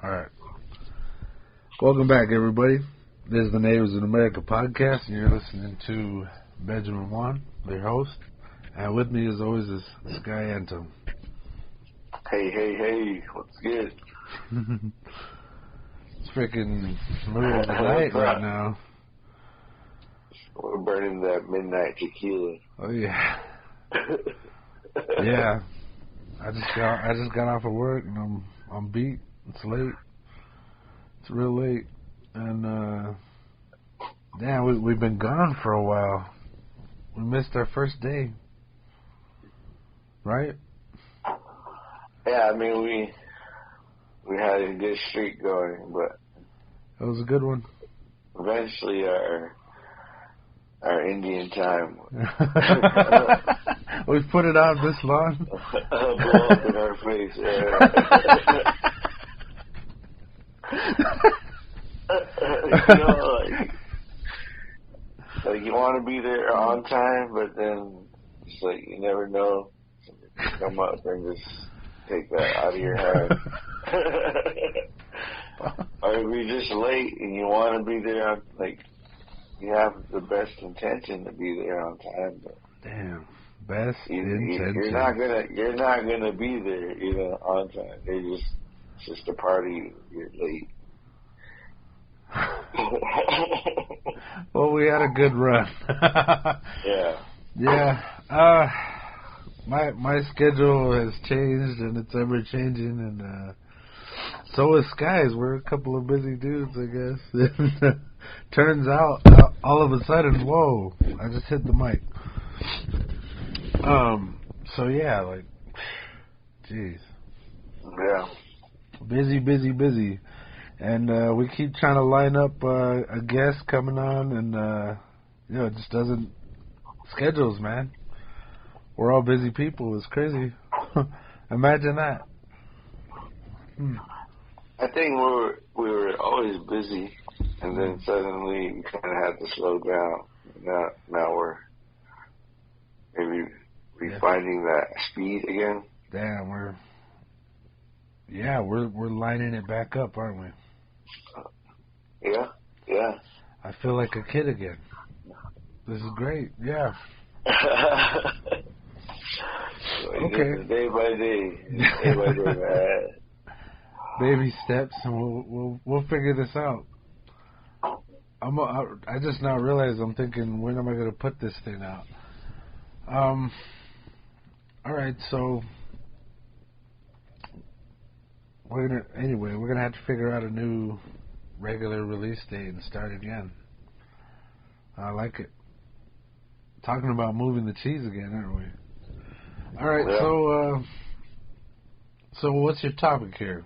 All right. Welcome back, everybody. This is the Neighbors in America podcast, and you're listening to Benjamin Juan, their host. And with me, as always, is Sky Anton. Hey, what's good? It's freaking middle of the night right now. We're burning that midnight tequila. Oh, yeah. Yeah. I just got off of work, and I'm beat. It's late. It's real late. And, damn, we've been gone for a while. We missed our first day. Right? Yeah, I mean, we had a good streak going, but It was a good one. eventually our Indian time We've put it out this long. blew up in our face. You know, like you want to be there on time, but then it's like you never know. Come up and just take that out of your hand. Or if you're just late and you want to be there on, like, you have the best intention to be there on time, but damn, best intention. You're not gonna be there, on time. It's just a party. You're late. Well, we had a good run. Yeah. My schedule has changed, and it's ever changing, and so is Sky's. We're a couple of busy dudes, I guess. Turns out, all of a sudden, whoa! I just hit the mic. So yeah, like, jeez. Yeah. Busy. And we keep trying to line up a guest coming on, and it just doesn't. Schedules, man. We're all busy people. It's crazy. Imagine that. I think we were always busy, and then suddenly we kind of had to slow down. Now we're maybe refinding that speed again. Damn, we're lining it back up, aren't we? Yeah. I feel like a kid again. This is great. Yeah. Okay. Day by day, man. Baby steps, and we'll figure this out. I just now realized I'm thinking, when am I going to put this thing out? All right, so we're gonna have to figure out a new regular release date and start again. I like it. Talking about moving the cheese again, aren't we? All right, yeah. So what's your topic here?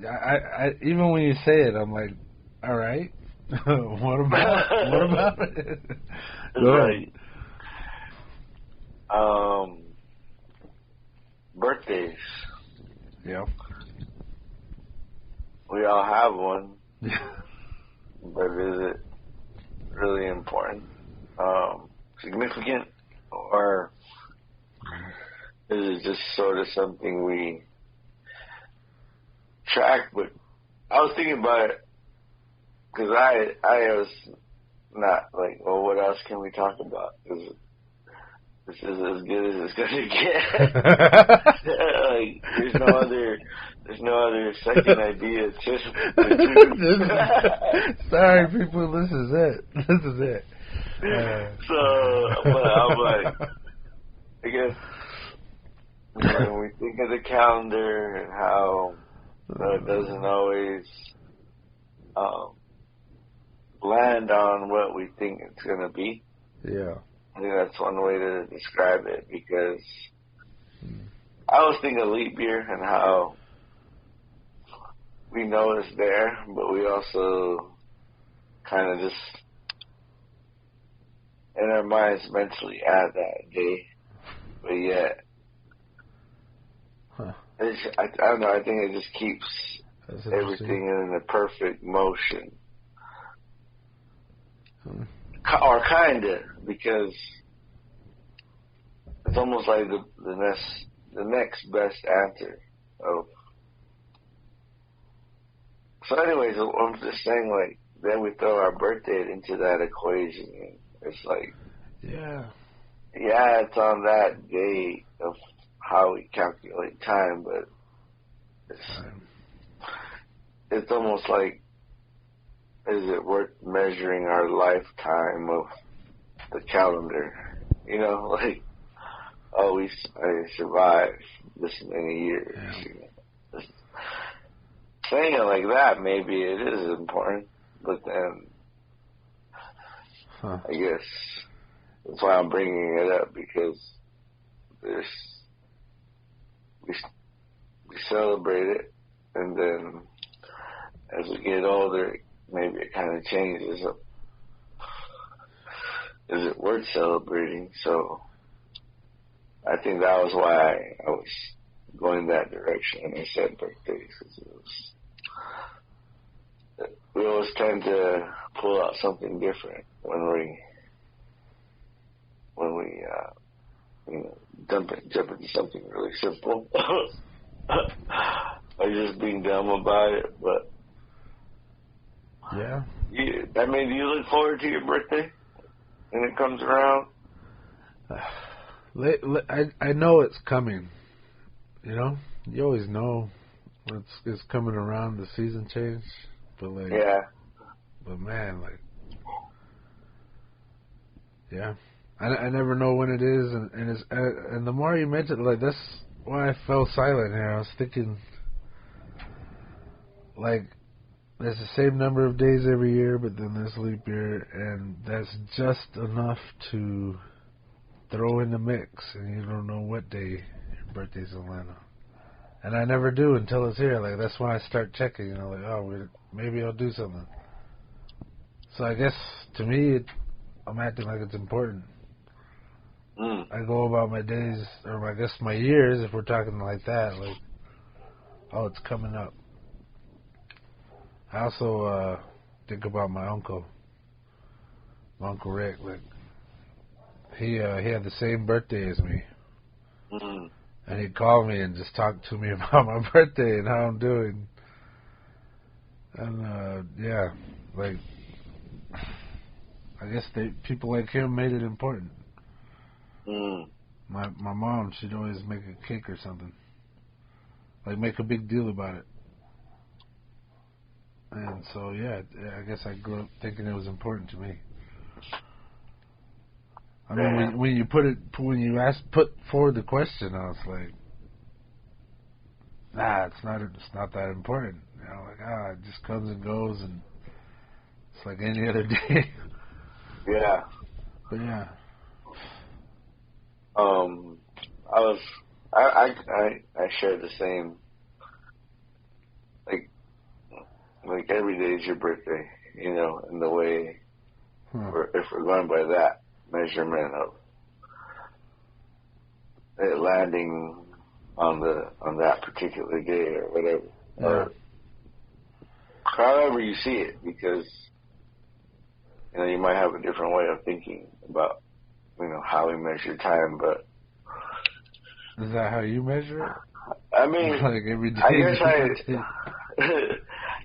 I even when you say it, I'm like, all right. What about it? Go ahead. Birthdays. Yeah. We all have one. Yeah. But is it really important? Significant? Or is it just sort of something we track? But I was thinking about it because I was not like, well, what else can we talk about? Because this is as good as it's going to get. Like, there's no other second idea. Just sorry, people, this is it. But I'm like, I guess when we think of the calendar and how it doesn't always land on what we think it's going to be. Yeah. I think that's one way to describe it, because I always think of leap year and how we know it's there, but we also kind of just in our minds mentally add that day. But yet, I don't know, I think it just keeps everything in a perfect motion. Or kinda, because it's almost like the next best answer of So anyways, I'm just saying, like, then we throw our birthday into that equation. And it's like, yeah, it's on that day of how we calculate time, but it's almost like, is it worth measuring our lifetime of the calendar? You know, like, oh, I survived this many years. Yeah. You know? Saying it like that, maybe it is important, but then I guess that's why I'm bringing it up, because we celebrate it, and then as we get older, maybe it kind of changes. Is it worth celebrating? So I think that was why I was going that direction when I said birthdays. We always tend to pull out something different when we jump into something really simple. Or just being dumb about it, but yeah. do you look forward to your birthday when it comes around? I know it's coming. You know, you always know when it's coming around, the season change. But like, yeah. But man, like, yeah, I never know when it is, and the more you mention, like, that's why I fell silent here. I was thinking, like, there's the same number of days every year, but then there's leap year, and that's just enough to throw in the mix, and you don't know what day your birthday's in Atlanta. And I never do until it's here. Like, that's when I start checking, you know, like, oh, maybe I'll do something. So I guess, to me, I'm acting like it's important. I go about my days, or I guess my years, if we're talking like that, like, oh, it's coming up. I also think about my uncle Rick. Like, he had the same birthday as me. And he'd call me and just talk to me about my birthday and how I'm doing. And, yeah, like, I guess people like him made it important. My mom, she'd always make a cake or something. Like, make a big deal about it. And so, yeah, I guess I grew up thinking it was important to me. I mean, when you put forward the question, I was like, nah, it's not that important. You know, like, it just comes and goes, and it's like any other day. Yeah. But yeah. I share the same. Like every day is your birthday, you know, in the way, if we're going by that measurement of it landing on that particular day or whatever, or however you see it, because you know you might have a different way of thinking about, you know, how we measure time, but is that how you measure it? I mean, like every day. I guess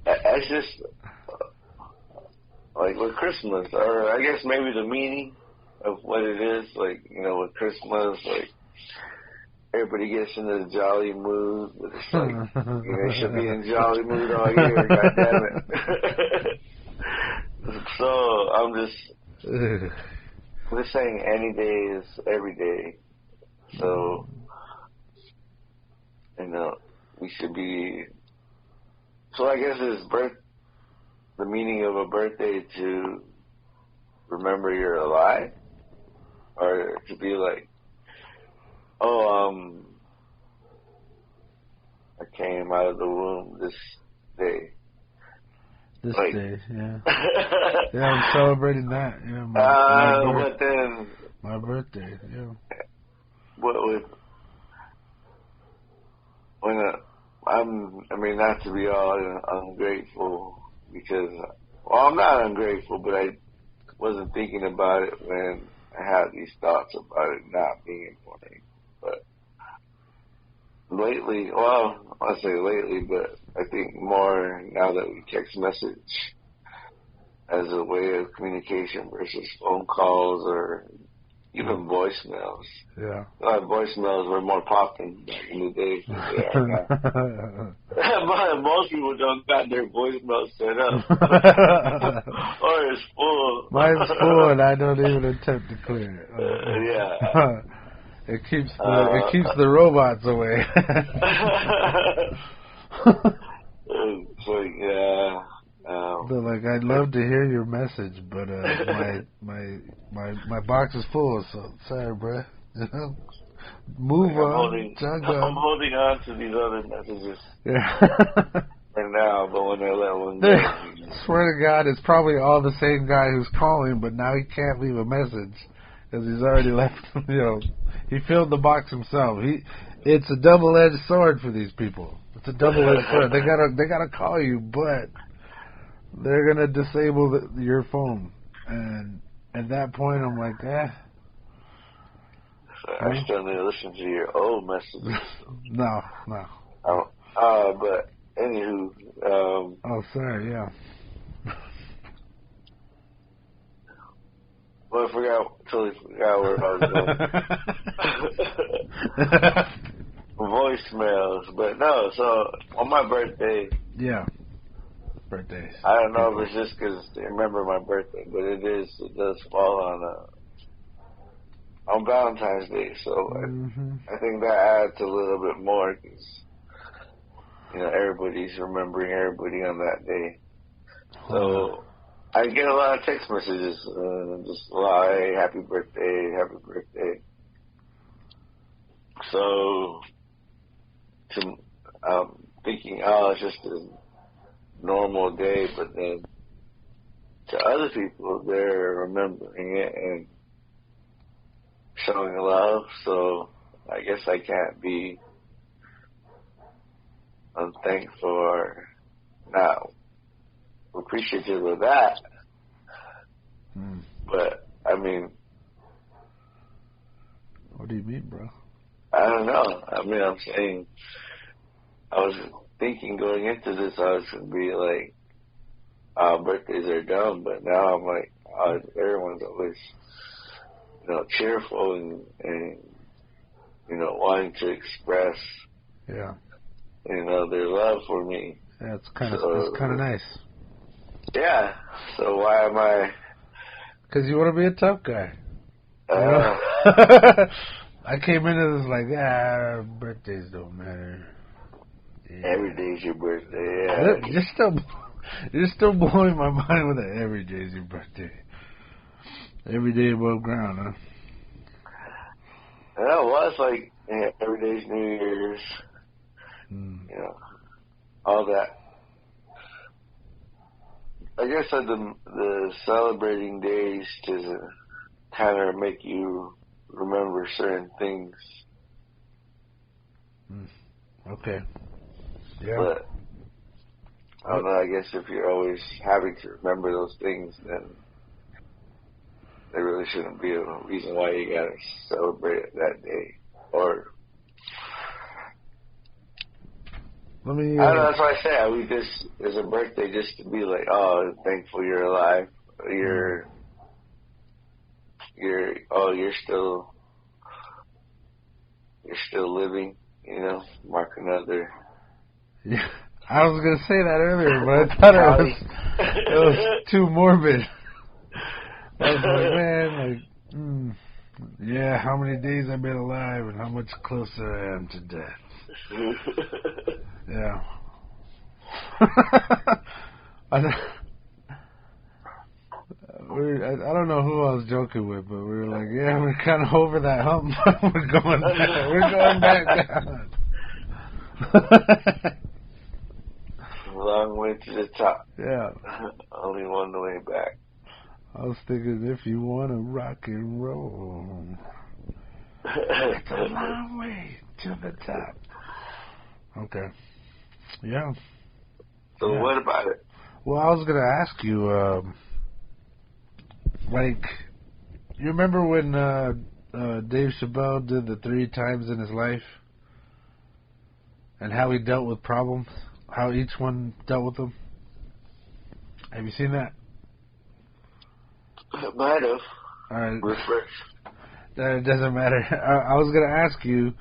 it's just like with Christmas, or I guess maybe the meaning of what it is. Like, you know, with Christmas, like everybody gets in the jolly mood, but it's like, you know, you should be in jolly mood all year. God damn it! So I'm just saying, any day is every day. So, you know, we should be. So I guess the meaning of a birthday to remember you're alive, or to be like, oh, I came out of the womb this day. This day, yeah. Yeah, I'm celebrating that. Yeah, my birthday, yeah. I mean, not to be all ungrateful, because, well, I'm not ungrateful, but I wasn't thinking about it when I had these thoughts about it not being important. But lately, well, I say lately, but I think more now that we text message as a way of communication versus phone calls or even voicemails. Yeah. Voicemails were more popping back in the day than they are now. But most people don't got their voicemail set up. Or it's full. Mine's full and I don't even attempt to clear it. Yeah. It keeps the robots away. So yeah. They're like, I'd love to hear your message, but my box is full, so sorry, bruh. Move on. I'm holding on to these other messages. Yeah. For now, but when I let one go, swear to God, it's probably all the same guy who's calling, but now he can't leave a message because he's already left. He filled the box himself. It's a double-edged sword for these people. It's a double-edged sword. They gotta call you, but they're gonna disable your phone, and at that point, I'm like, I still need to listen to your old messages. No. But anywho, oh, sorry, yeah. Well, totally forgot where I was going. Voicemails, but no. So on my birthday. Yeah. Birthdays. I don't know if it's just because they remember my birthday, but it does fall on Valentine's Day, so I think that adds a little bit more because everybody's remembering everybody on that day. So I get a lot of text messages, just hey, happy birthday. So I'm thinking, it's just a normal day, but then to other people, they're remembering it and showing love, so I guess I can't be unthankful or not appreciative of that. But, I mean... What do you mean, bro? I don't know. I mean, I'm saying... I was thinking going into this, I was going to be like, birthdays are dumb, but now I'm like, everyone's always... cheerful and wanting to express, their love for me. Yeah, it's kind of nice. Yeah. So why am I? Because you want to be a tough guy. I came into this like, birthdays don't matter. Yeah. Every day's your birthday. Yeah. You're still blowing my mind with that. Every day's your birthday. Every day above ground, huh? Yeah, well, it's like every day's New Year's. All that. I guess the celebrating days to kind of make you remember certain things. Okay. Yeah. But I don't know. I guess if you're always having to remember those things, then there really shouldn't be a reason why you gotta celebrate it that day. Or let me. I don't know. That's why I say this is a birthday just to be like, thankful you're alive. You're still living. Mark another. Yeah, I was gonna say that earlier, but I thought it was too morbid. I was like, man, yeah, how many days I've been alive and how much closer I am to death. Yeah. I don't know who I was joking with, but we were like, yeah, we're kind of over that hump. We're going back down. Long way to the top. Yeah. Only one way back. I was thinking, if you want to rock and roll, it's a long way to the top. Okay. Yeah. So what about it? Well, I was going to ask you, you remember when Dave Chappelle did the 3 times in his life? and how he dealt with problems, how each one dealt with them. Have you seen that? Might have. All right. Refresh. It doesn't matter. I was gonna ask you,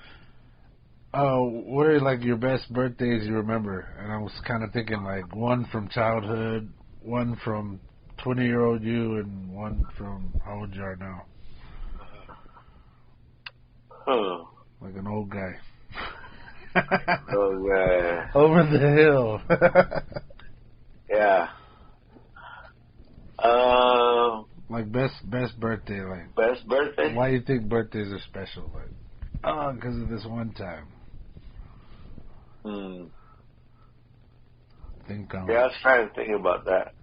what are like your best birthdays you remember? And I was kind of thinking like one from childhood, one from 20-year-old you, and one from how old you are now. Huh. Like an old guy. Oh yeah. Over the hill. Yeah. Like best birthday, like Best birthday? why do you think birthdays are special? Like, because of this one time. Think on. Yeah, I was trying to think about that.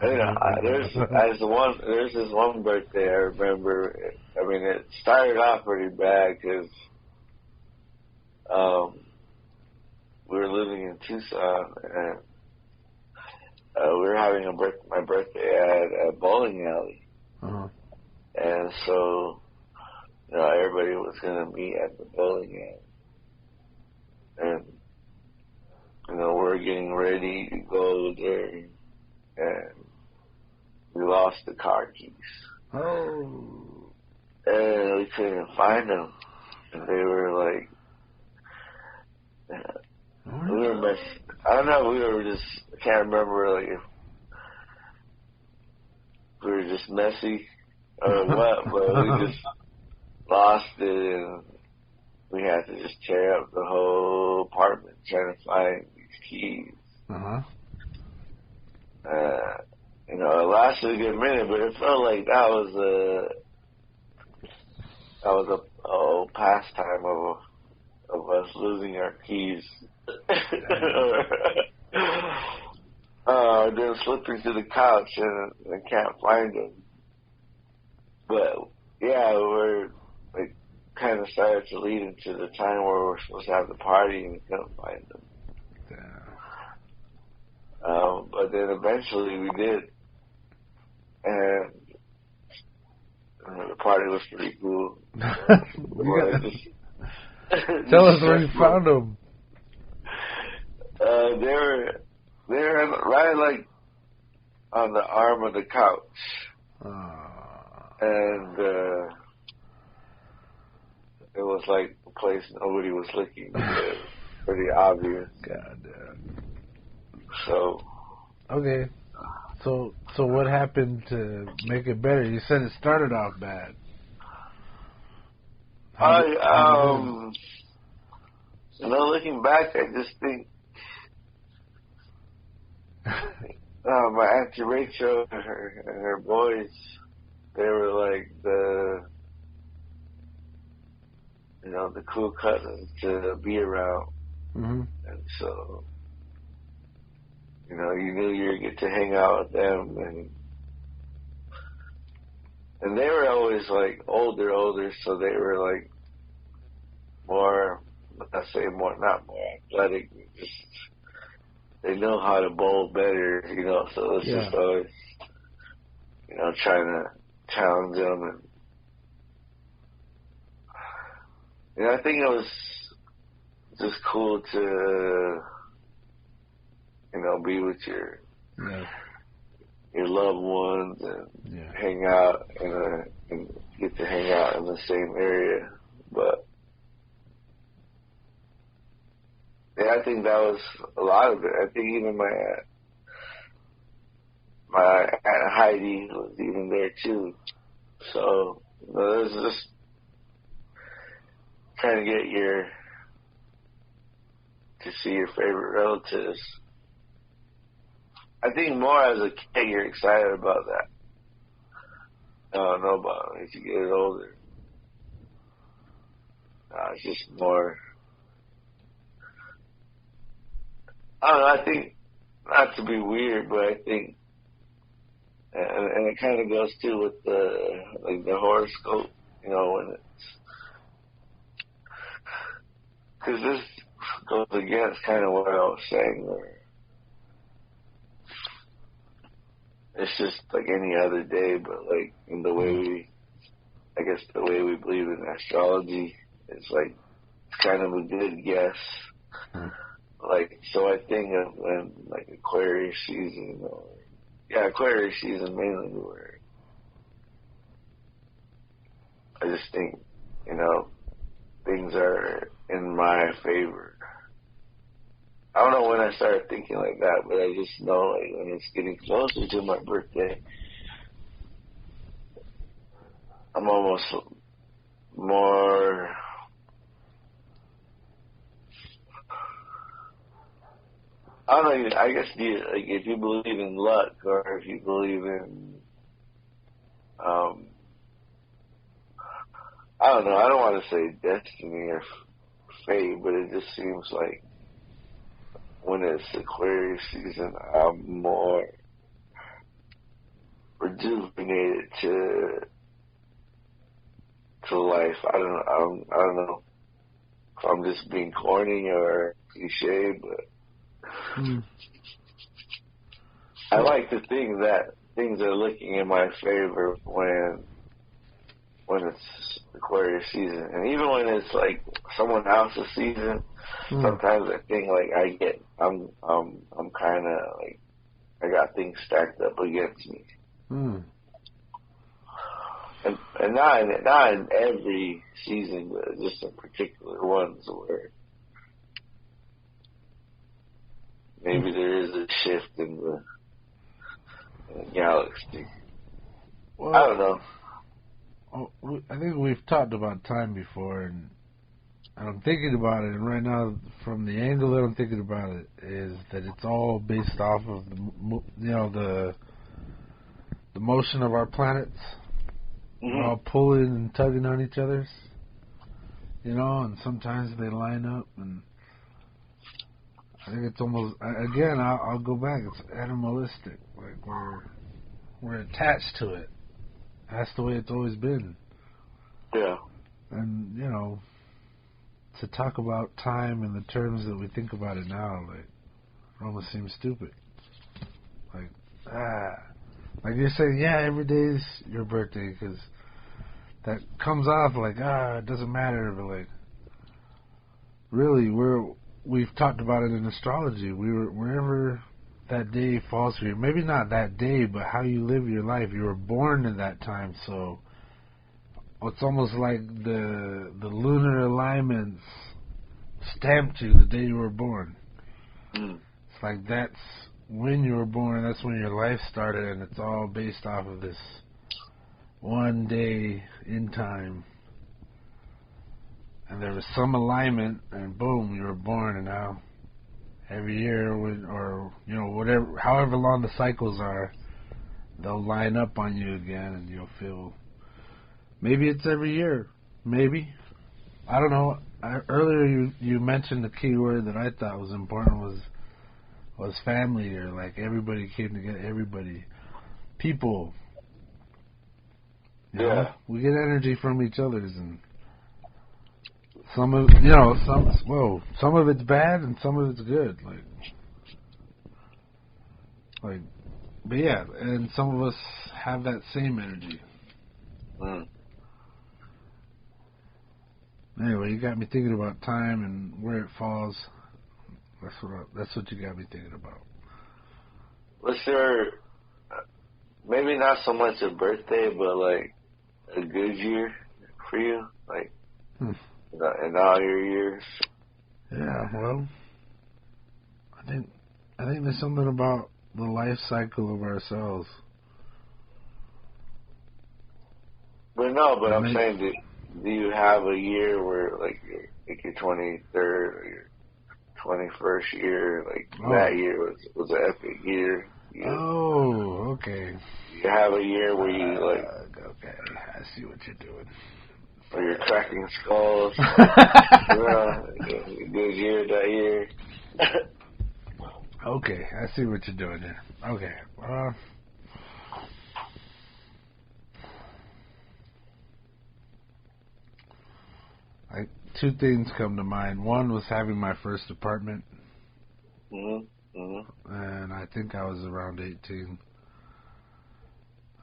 You know, there's this one birthday I remember. I mean, it started off pretty bad because we were living in Tucson and we were having my birthday at a bowling alley. Uh-huh. And so, you know, everybody was going to meet at the bowling alley. And, you know, we're getting ready to go there. And we lost the car keys. Oh. And we couldn't find them. And they were like, we were messing. I don't know, we were just, I can't remember, like, if we were just messy or what, but we just lost it and we had to just tear up the whole apartment trying to find these keys. Uh-huh. You know, it lasted a good minute, but it felt like that was a pastime of us losing our keys. Then slipping to the couch and can't find them. But yeah, we're like kind of started to lead into the time where we're supposed to have the party and we couldn't find them. But then eventually we did, and the party was pretty cool. Tell us where you found them. They were right like on the arm of the couch, and it was like a place nobody was looking. It was pretty obvious. God damn. So. Okay. So what happened to make it better? You said it started off bad. You know, looking back, I just think my Auntie Rachel and her boys, they were like the cool cousins to be around. Mm-hmm. And so, you know, you knew you would get to hang out with them, and they were always like older, so they were like more, not more athletic, just they know how to bowl better, you know, so it's just always, you know, trying to challenge them. And, you know, I think it was just cool to, you know, be with your loved ones and hang out and get to hang out in the same area. But yeah, I think that was a lot of it. I think even my Aunt Heidi was even there too. So, you know, it was just trying to get to see your favorite relatives. I think more as a kid, you're excited about that. I don't know about as you get older. It's just more. I don't know. I think, not to be weird, but I think, and it kind of goes too with the horoscope. You know, when because this goes against kind of what I was saying, where it's just like any other day, but like in the way we I guess the way we believe in astrology, it's like it's kind of a good guess. Like, so I think of when like Aquarius season, Aquarius season mainly, where I just think, things are in my favor. I don't know when I started thinking like that, but I just know like when it's getting closer to my birthday, I'm almost more I don't know. I guess if you believe in luck or if you believe in, I don't know. I don't want to say destiny or fate, but it just seems like when it's Aquarius season, I'm more rejuvenated to life. I don't know if I'm just being corny or cliche, but. I like to think that things are looking in my favor when it's Aquarius season, and even when it's like someone else's season. Sometimes I think like I'm kind of like I got things stacked up against me, and not in every season, but just in particular ones where. Maybe there is a shift in the galaxy. Well, I don't know. I think we've talked about time before, and I'm thinking about it. And right now, from the angle that I'm thinking about it, is that it's all based off of the motion of our planets. We're all pulling and tugging on each other's, and sometimes they line up and. I think it's almost, again, I'll go back, it's animalistic. Like, we're attached to it. That's the way it's always been. Yeah. And, to talk about time in the terms that we think about it now, like, it almost seems stupid. Like, like you're saying, every day's your birthday, because that comes off like, it doesn't matter, but, like, really, we've talked about it in astrology. Wherever that day falls for you, maybe not that day, but how you live your life. You were born in that time, so it's almost like the lunar alignments stamped you the day you were born. It's like that's when you were born, that's when your life started, and it's all based off of this one day in time. And there was some alignment, and boom, you were born, and now every year, or whatever, however long the cycles are, they'll line up on you again, and you'll feel. Maybe it's every year, maybe. I don't know. Earlier you mentioned the key word that I thought was important was family, or like everybody came together, everybody, people. We get energy from each other's, and. Some of some of it's bad and some of it's good, but yeah, and some of us have that same energy. Anyway, you got me thinking about time and where it falls. That's what you got me thinking about. What's your maybe not so much a birthday, but like a good year for you, like? In all your years? Yeah, well, I think there's something about the life cycle of ourselves. But I'm saying, do you have a year where, like your 23rd or your 21st year, that year was an epic year? Okay. You have a year where you, okay, I see what you're doing. Or you're cracking skulls. Good year that year. Okay, I see what you're doing there. Okay. Two things come to mind. One was having my first apartment. And I think I was around 18.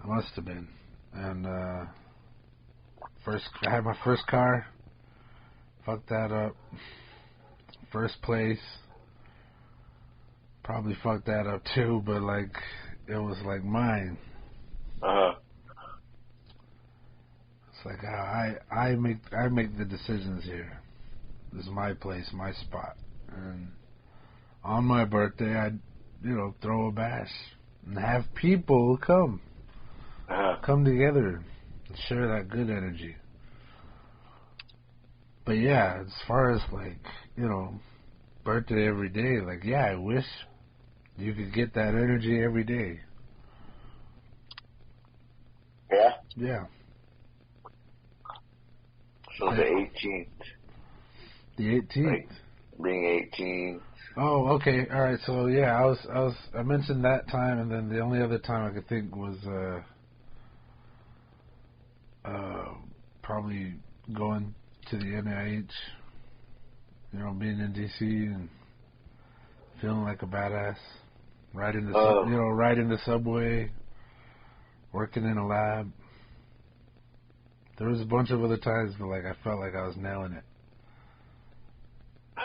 I must have been. And I had my first car. Fucked that up. First place. Probably fucked that up too, but like it was like mine. It's like I make the decisions here. This is my place, my spot. And on my birthday, I'd throw a bash and have people come together and share that good energy. But yeah, as far as like birthday every day, like yeah, I wish you could get that energy every day. Yeah? Yeah. So the 18th. The 18th. Like being 18. Oh, okay. All right. So yeah, I mentioned that time, and then the only other time I could think was probably going to the NIH. Being in DC and feeling like a badass, riding the subway, working in a lab. There was a bunch of other times, but like I felt like I was nailing it.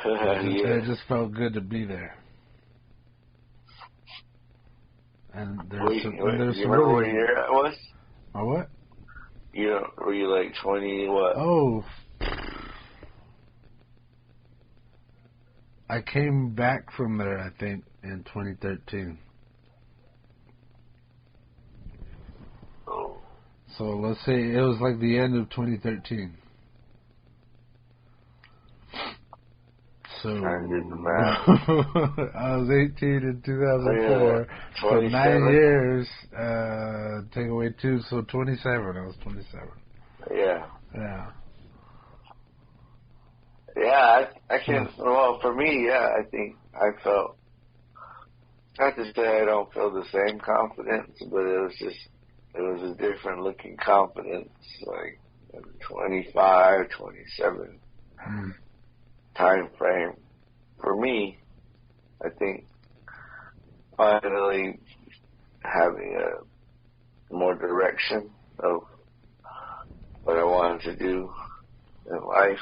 It just felt good to be there. And there's some you remember what year that was? My what? Were you like 20? What? Oh, I came back from there, I think, in 2013. Oh. So let's say it was like the end of 2013. So I was 18 in 2004. So 9 years, take away 2, so 27. I was 27. Yeah. Yeah. Yeah, I can. Well, for me, yeah, I think I felt. Not to say I don't feel the same confidence, but it was a different looking confidence, like 25, 27 time frame. For me, I think finally having a more direction of what I wanted to do in life.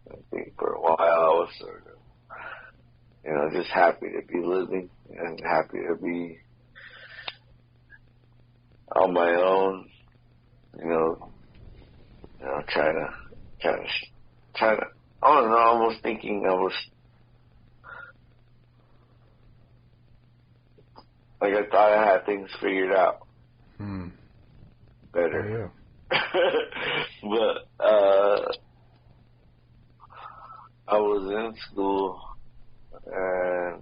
I think for a while I was sort of, just happy to be living and happy to be on my own, trying to, I don't know, almost thinking I was, like I thought I had things figured out better. Oh, yeah. But, I was in school and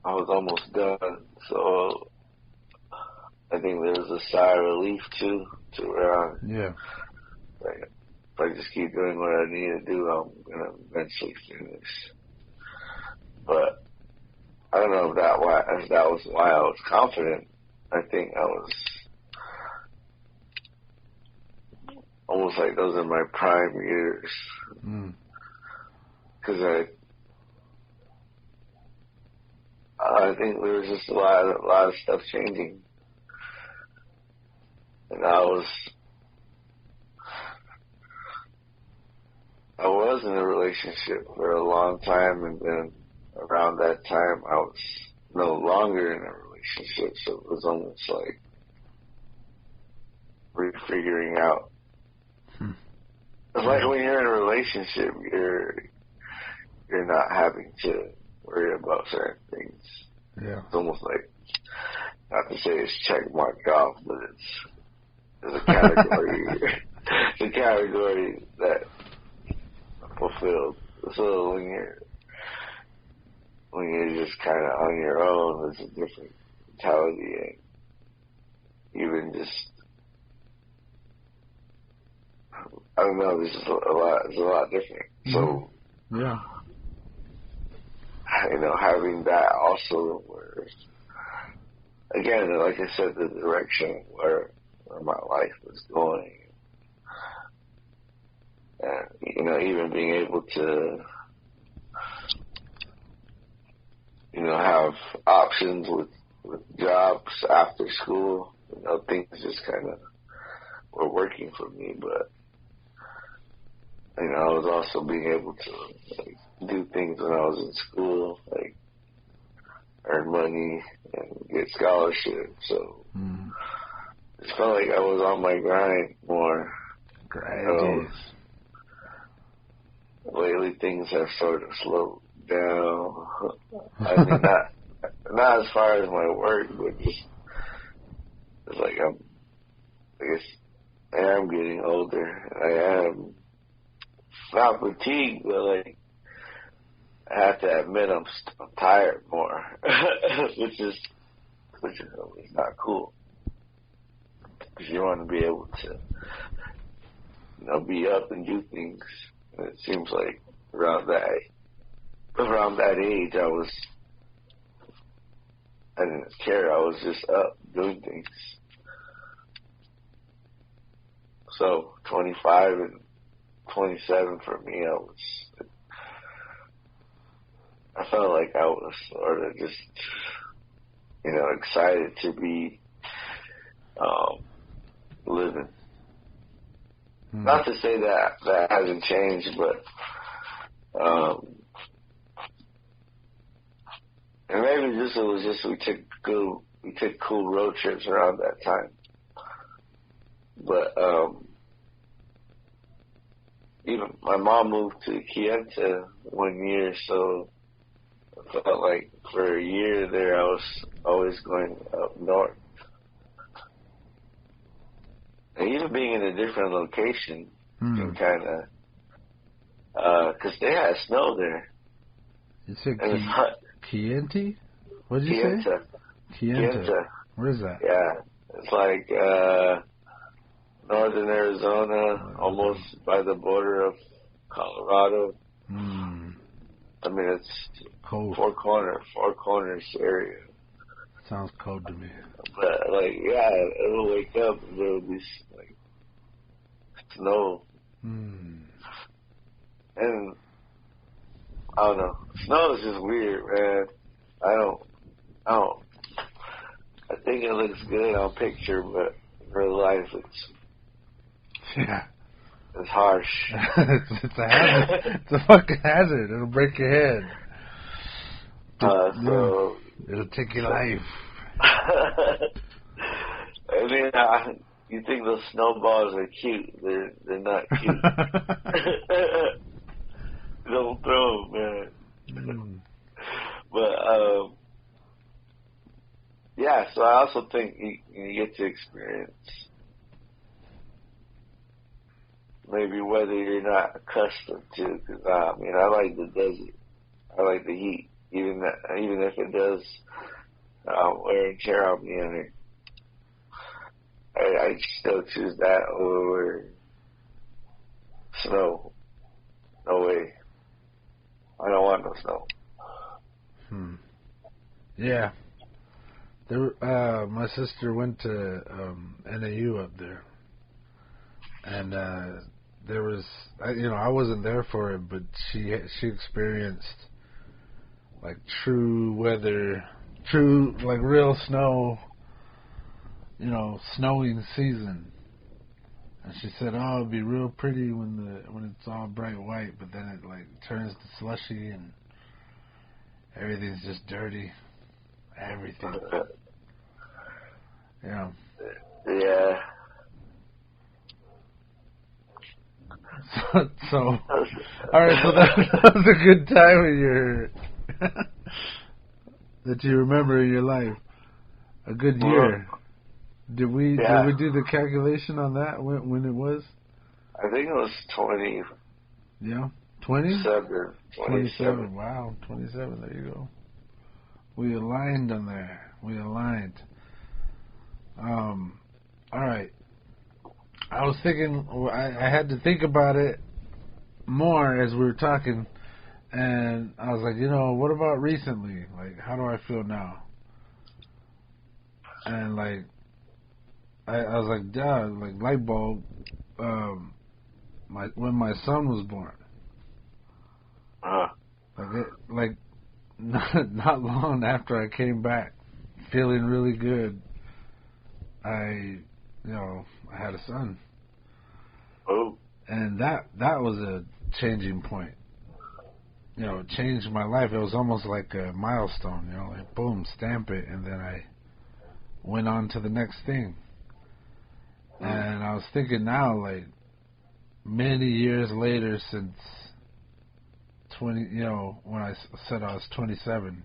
I was almost done, so I think there was a sigh of relief too, to where like, if I just keep doing what I need to do, I'm gonna eventually finish. But I don't know if that was why I was confident. I think I was almost like those are my prime years. Because I think there was just a lot of stuff changing. And I was in a relationship for a long time, and then around that time I was no longer in a relationship, so it was almost like refiguring out. It's like when you're in a relationship, you're not having to worry about certain things. Yeah. It's almost like, not to say it's check marked off, but it's a category. It's a category that fulfilled. So when you're just kind of on your own, there's a different mentality, and even just, I don't know, there's just it's a lot different. So, yeah. Having that also, where, again, like I said, the direction where my life was going, and, even being able to, have options with jobs after school, things just kind of were working for me, but you know, I was also being able to like, do things when I was in school, like earn money and get scholarships. So it felt like I was on my grind more. Lately, things have sort of slowed down. I mean, not as far as my work, but just it's like I guess I am getting older. I am not fatigued, but like I have to admit I'm tired more, which is always not cool. Because you want to be able to, you know, be up and do things. And it seems like around that age, I didn't care. I was just up doing things. So 25 and 27 for me, I felt like I was sort of just, you know, excited to be living. Not to say that hasn't changed, but and maybe it was just we took cool road trips around that time. But even my mom moved to Kenta 1 year, so I felt like for a year there I was always going up north. And even being in a different location can kind of, because they had snow there. You said Chianti? What did you say? Chienta. Where is that? Yeah. It's like northern Arizona, almost by the border of Colorado. I mean, it's cold. Four Corners area. Sounds cold to me. But, like, yeah, it'll wake up and there'll be, like, snow. And, I don't know. Snow is just weird, man. I think it looks good on picture, but in real life, it's harsh. it's a hazard. It's a fucking hazard. It'll break your head. So it'll take your life. I mean, you think those snowballs are cute? They're not cute. Don't throw them, man. But yeah. So I also think you get to experience maybe weather you're not accustomed to. Because I mean, I like the desert. I like the heat, even if it does wear and tear on me. I still choose that over snow. No way. I don't want no snow. Yeah. My sister went to NAU up there, and there was, I wasn't there for it, but she experienced like true weather, like real snow, snowing season. And she said, "Oh, it'd be real pretty when it's all bright white, but then it like turns to slushy and everything's just dirty, everything." Yeah. Yeah. So all right. So that was a good time in your that you remember in your life. A good year. Did we do the calculation on that when it was? I think it was 20. Yeah, 20? 27. Wow, 27. There you go. We aligned on there. We aligned. All right. I was thinking. I had to think about it more as we were talking, and I was like, what about recently? Like, how do I feel now? And like. I was like, Dad, like light bulb. When my son was born, not long after I came back, feeling really good, I I had a son. Oh. And that was a changing point. It changed my life. It was almost like a milestone, like boom, stamp it, and then I went on to the next thing. And I was thinking now, like, many years later since 20, when I said I was 27.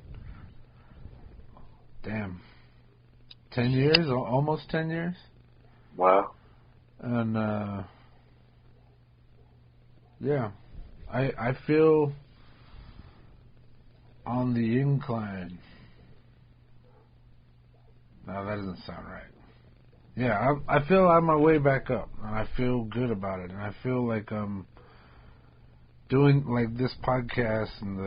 Damn. 10 years? Almost 10 years? Wow. And, yeah. I feel on the incline. No, that doesn't sound right. Yeah, I feel on my way back up, and I feel good about it, and I feel like I'm doing like this podcast, and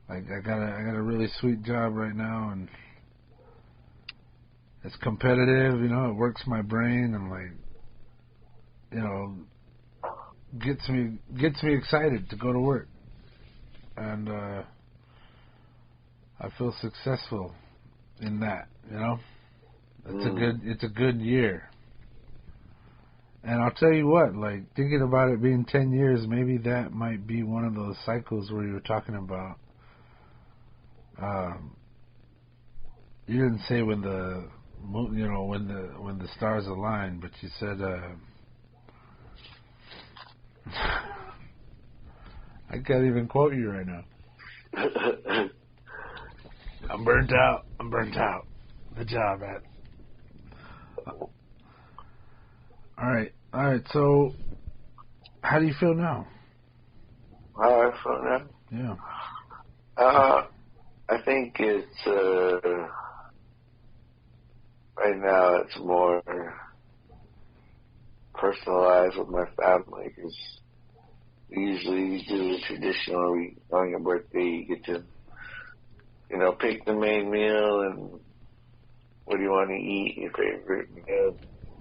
I got a really sweet job right now, and it's competitive, it works my brain, and gets me excited to go to work, and I feel successful in that, It's a good year. And I'll tell you what, like, thinking about it being 10 years, maybe that might be one of those cycles where you were talking about. You didn't say when the when the stars align, but you said I can't even quote you right now. I'm burnt out. The job at. All right. So, how do you feel now? How I feel now? Yeah. I think it's right now it's more personalized with my family, because usually you do the traditional on your birthday, you get to pick the main meal and what do you want to eat, your favorite meal.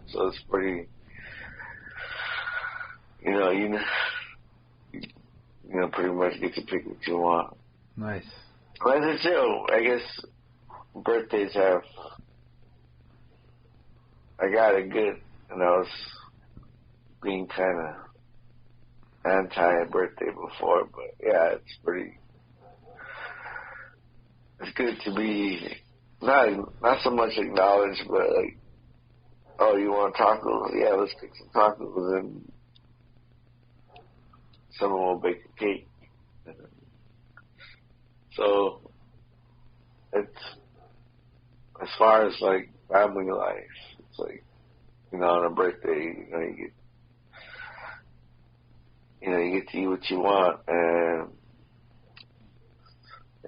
So it's pretty, pretty much get to pick what you want. Nice. But it's still, I guess birthdays have, I got a good, I was being kind of anti-birthday before, but yeah, it's good to be not so much acknowledged, but like, oh, you want tacos? Yeah, let's cook some tacos, and someone will bake a cake. So it's, as far as like family life, it's like, on a birthday, you get to eat what you want,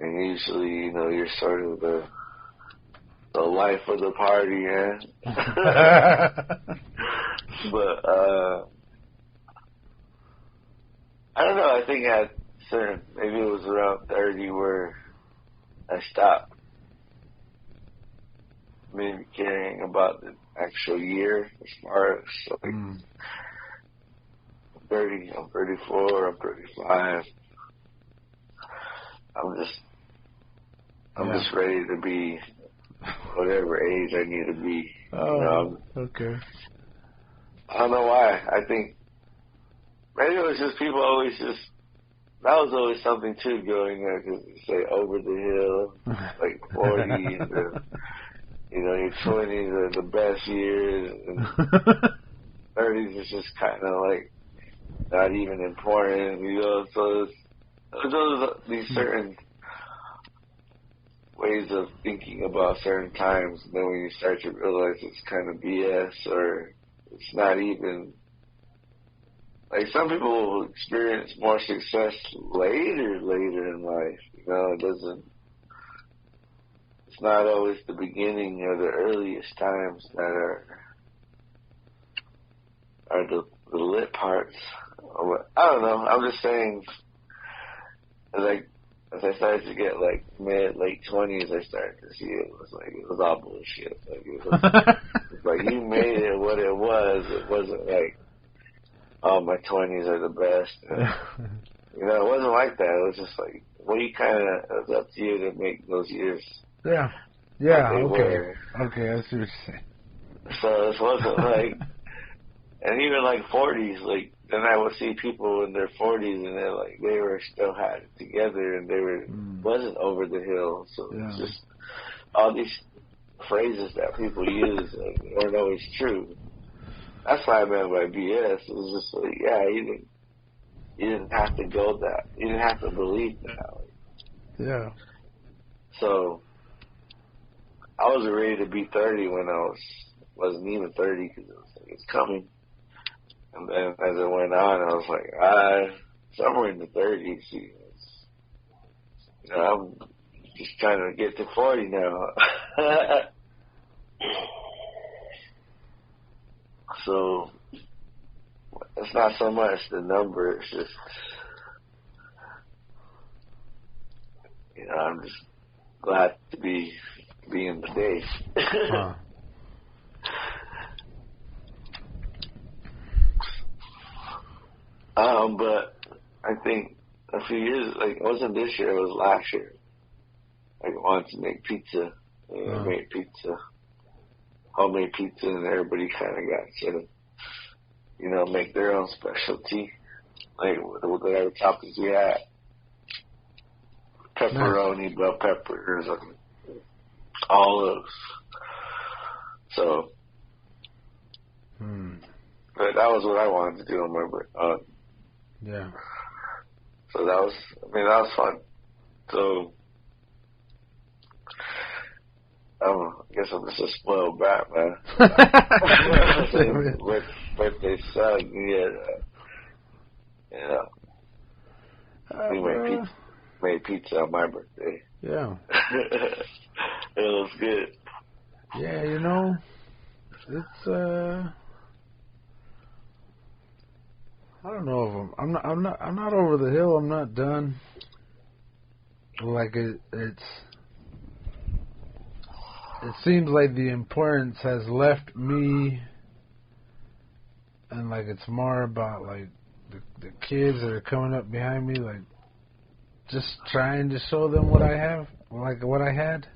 and usually, you're sort of the life of the party, But I don't know. I think at maybe it was around 30 where I stopped maybe caring about the actual year as far as like. I'm 30, I'm 34, I'm 35. I'm just ready to be whatever age I need to be. Okay. I don't know why. I think maybe it was just people always just, that was always something too growing up, because you say over the hill, like 40s, and, your 20s are the best years, and 30s is just kind of like not even important, so these certain ways of thinking about certain times, and then when you start to realize it's kind of BS, or it's not even, like, some people will experience more success later in life, it's not always the beginning or the earliest times that are the lit parts. I don't know, I'm just saying, like, as I started to get like late 20s, I started to see it was all bullshit. Like, it was like you made it what it was. It wasn't like, oh, my 20s are the best. And, it wasn't like that. It was just like, well, you kind of, it was up to you to make those years. Yeah. Okay. I see what you're saying. So it wasn't like, and even like 40s, like, then I would see people in their 40s and they're like, they were still had it together and they were, wasn't over the hill. So it's just all these phrases that people use aren't always true. That's what I meant by BS. It was just like, yeah, you didn't have to go that. You didn't have to believe that. Yeah. So I was ready to be 30 when I wasn't even 30 because it was like, it's coming. And then as it went on, I was like, somewhere in the 30s. I'm just trying to get to 40 now. So it's not so much the number, it's just, I'm just glad to be in the day. But I think a few years, like, it wasn't this year, it was last year. Like, I wanted to make pizza. And I made pizza. Homemade pizza, and everybody kind of got to, make their own specialty. Like, whatever toppings we had. Pepperoni, bell peppers, all those. So, but that was what I wanted to do on my birthday. Yeah. So that was fun. So, I guess I'm just a spoiled brat, man. Birthday suck, we made pizza on my birthday. Yeah. It was good. Yeah, it's I don't know if I'm not over the hill. I'm not done. Like it seems like the importance has left me, and like it's more about like the kids that are coming up behind me, like just trying to show them what I have, like what I had,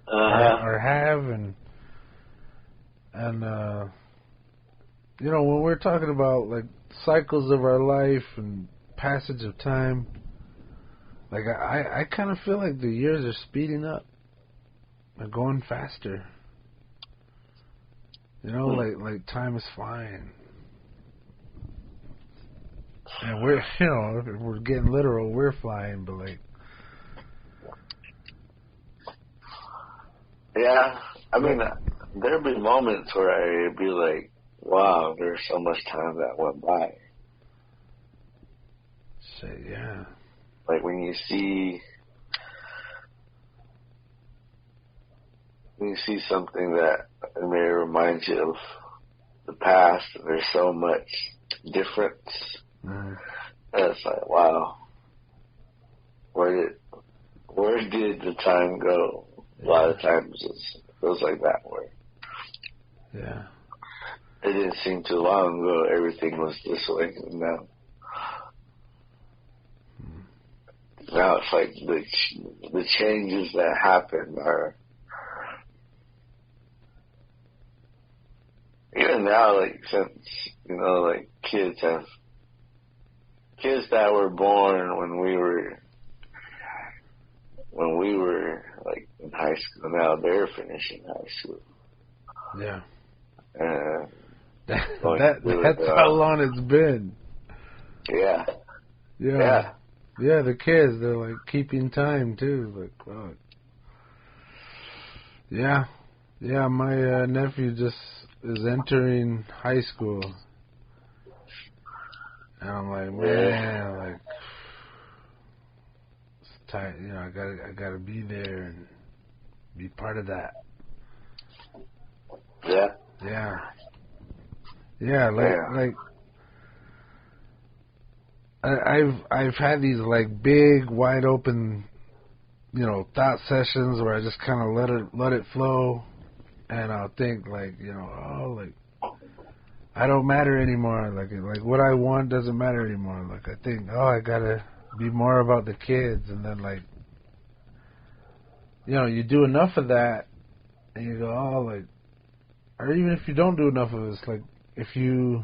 or have, and when we're talking about like cycles of our life and passage of time, like I kind of feel like the years are speeding up. They're going faster. Like time is flying. And we're, if we're getting literal, we're flying, but like. Yeah, I mean, there'd be moments where I'd be like, wow, there's so much time that went by. Shit, yeah. Like when you see something that may remind you of the past, and there's so much difference. And it's like, wow, where did the time go? A lot of times it feels like that way. Yeah. It didn't seem too long ago everything was this way, and now it's like the changes that happen are, even now, like, since, like kids that were born when we were like in high school, now they're finishing high school. Yeah. That's how long it's been. Yeah. Yeah. Yeah. Yeah, the kids, they're like keeping time too. Like, fuck. Yeah. Yeah, my nephew just is entering high school. And I'm like, man, like, it's tight. I gotta be there and be part of that. Yeah. Yeah. Yeah, like I've had these like big, wide open, thought sessions where I just kind of let it flow, and I'll think like, I don't matter anymore. Like what I want doesn't matter anymore. Like I think, I gotta be more about the kids, and then like, you do enough of that, and you go, or even if you don't do enough of it, it's like if you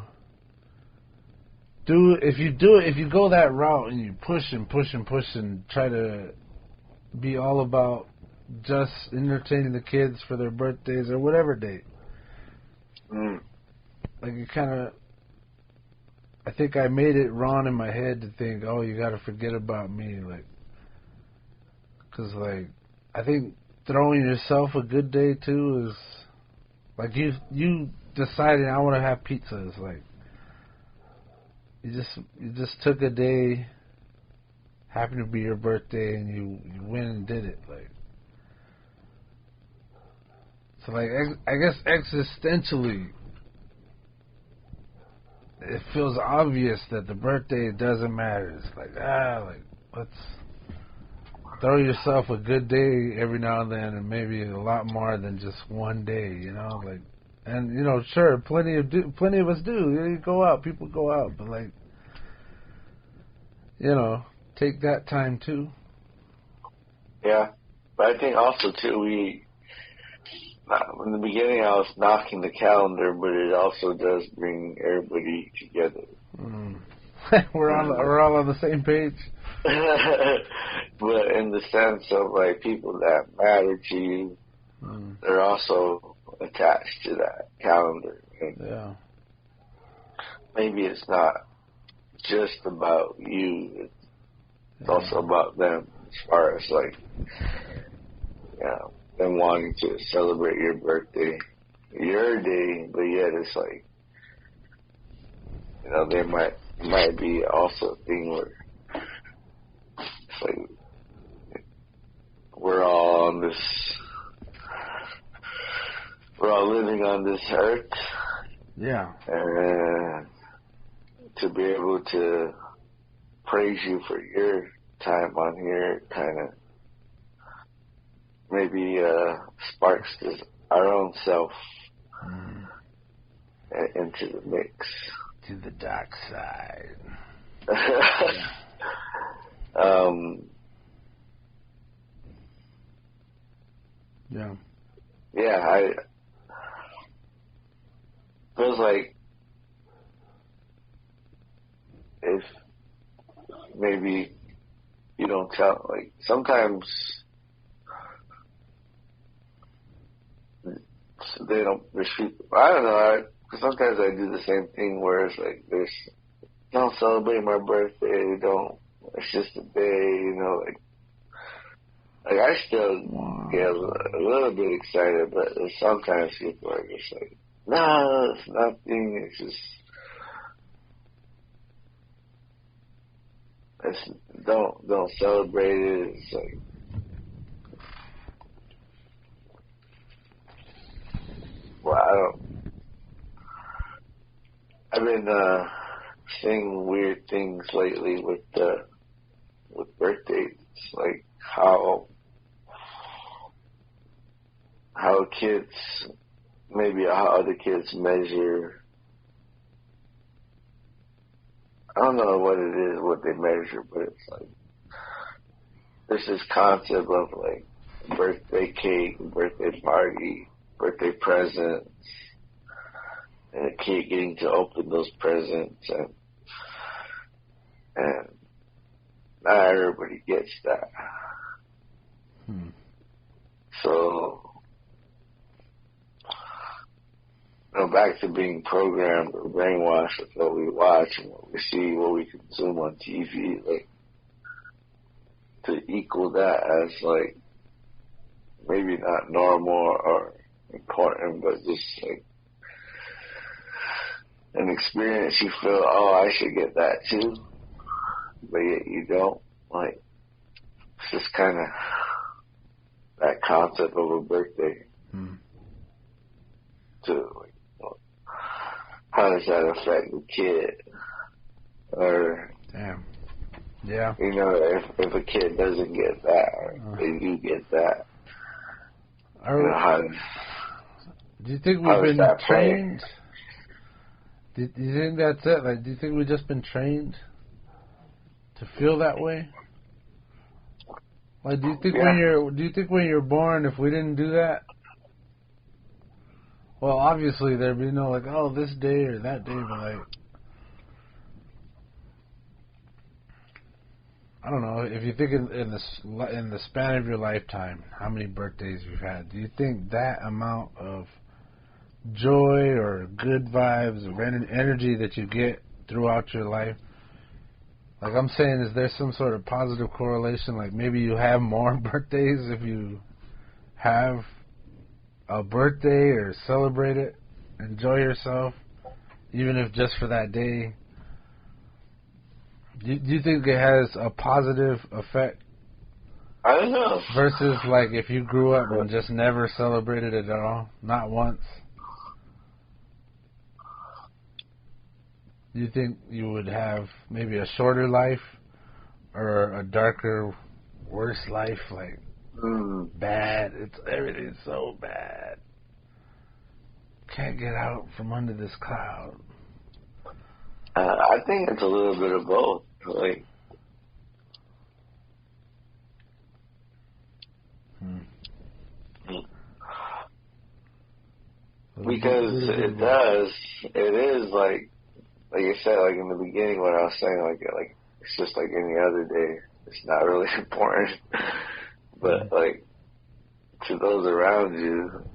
go that route and you push and push and push and try to be all about just entertaining the kids for their birthdays or whatever date, like you kind of, I think I made it wrong in my head to think, oh, you got to forget about me, like, because like I think throwing yourself a good day too is like you deciding I want to have pizza is like you just took a day, happened to be your birthday, and you went and did it, like. So like I guess existentially, it feels obvious that the birthday doesn't matter. It's like let's throw yourself a good day every now and then, and maybe a lot more than just one day, you know, like. And you know, sure, plenty of us do. You go out, people go out, but like, you know, take that time too. Yeah, but I think also too in the beginning I was knocking the calendar, but it also does bring everybody together. We're all on the same page. But in the sense of like people that matter to you, they're also attached to that calendar. And yeah. Maybe it's not just about you. It's also about them, as far as like, you know, them wanting to celebrate your birthday, your day, but yet it's like, you know, there might be also a thing where it's like we're all living on this earth. Yeah. And to be able to praise you for your time on here kind of maybe sparks our own self into the mix. To the dark side. Yeah. Yeah, feels like if maybe you don't tell, like sometimes they don't, I don't know, sometimes I do the same thing where it's like, don't celebrate my birthday, it's just a day, you know, like I still get a little bit excited, but sometimes people are just like, no, it's nothing, don't celebrate it. It's like, well, I've been seeing weird things lately with birthdays, like how kids, maybe how other kids measure. I don't know what it is, what they measure, but it's like there's this concept of like birthday cake, birthday party, birthday presents, and a kid getting to open those presents, and not everybody gets that. So, you know, back to being programmed or brainwashed with what we watch and what we see, what we consume on TV, like, to equal that as, like, maybe not normal or important, but just, like, an experience you feel, oh, I should get that too, but yet you don't. Like, it's just kind of that concept of a birthday. To, like, how does that affect the kid? Or, damn, yeah, you know, if a kid doesn't get that, or if you get that, you know, how do you think we've been trained? Do you think that's it? Like, do you think we've just been trained to feel that way? Like, do you think when you're born, if we didn't do that, Well, obviously there'd be no like, oh, this day or that day, but like, I don't know. If you think in the span of your lifetime, how many birthdays you've had, do you think that amount of joy or good vibes or energy that you get throughout your life, like I'm saying, is there some sort of positive correlation? Like maybe you have more birthdays if you have a birthday or celebrate it, enjoy yourself, even if just for that day. Do you think it has a positive effect? I don't know. Versus like if you grew up and just never celebrated it at all, not once. Do you think you would have maybe a shorter life or a darker, worse life? Like bad. Everything's so bad. Can't get out from under this cloud. I think it's a little bit of both. Like, because it is like you said, like in the beginning when I was saying, like it's just like any other day. It's not really important, but like to those around you,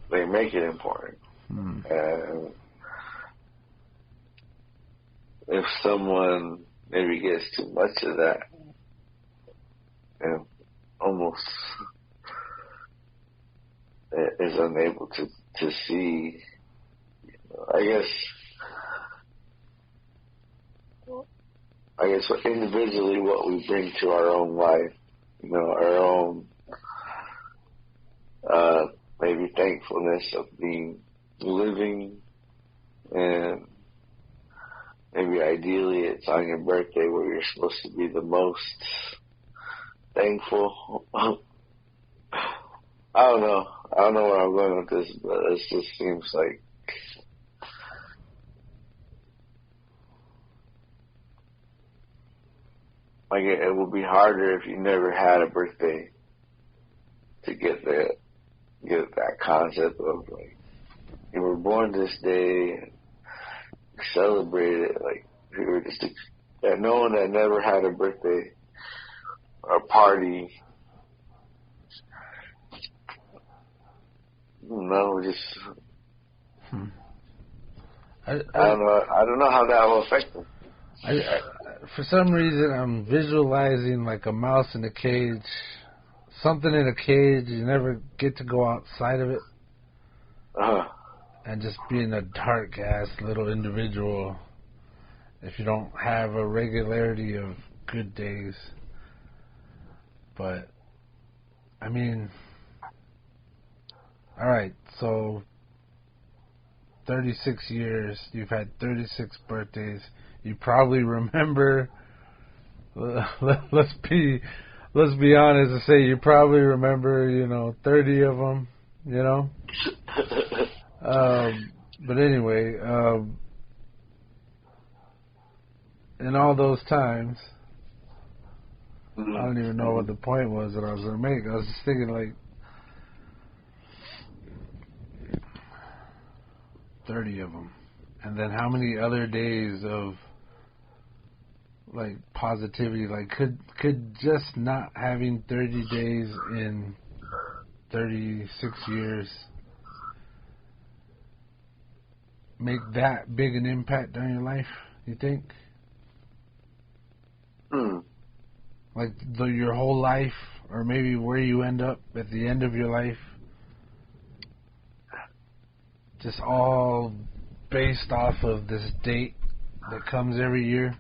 they make it important. And if someone maybe gets too much of that and almost is unable to see, I guess individually what we bring to our own life, our own maybe thankfulness of being living, and maybe ideally it's on your birthday where you're supposed to be the most thankful. I don't know where I'm going with this, but it just seems like it would be harder if you never had a birthday to get that concept of like you were born this day and celebrate it. Like if you were just no one that never had a birthday or a party. No, just I don't know how that will affect them. For some reason, I'm visualizing like a mouse in a cage, something in a cage. You never get to go outside of it, and just being a dark ass little individual. If you don't have a regularity of good days, but I mean, all right, so 36 years, you've had 36 birthdays. You probably remember. Let's be honest and say you probably remember, 30 of them, But anyway, in all those times, I don't even know what the point was that I was going to make. I was just thinking like 30 of them, and then how many other days of like positivity, like could just not having 30 days in 36 years make that big an impact on your life, you think? Like your whole life, or maybe where you end up at the end of your life, just all based off of this date that comes every year?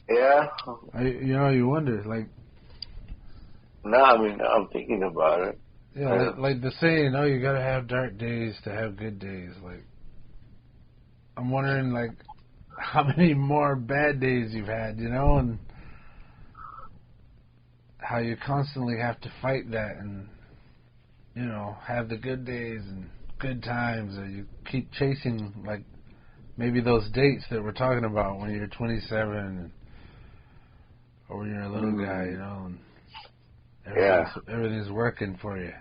Yeah. You wonder, like... No, I mean, I'm thinking about it. Yeah, like the saying, you gotta have dark days to have good days. Like, I'm wondering, like, how many more bad days you've had, and how you constantly have to fight that and, have the good days and good times, or you keep chasing, like, maybe those dates that we're talking about when you're 27 or when you're a little guy, Everything's working for you.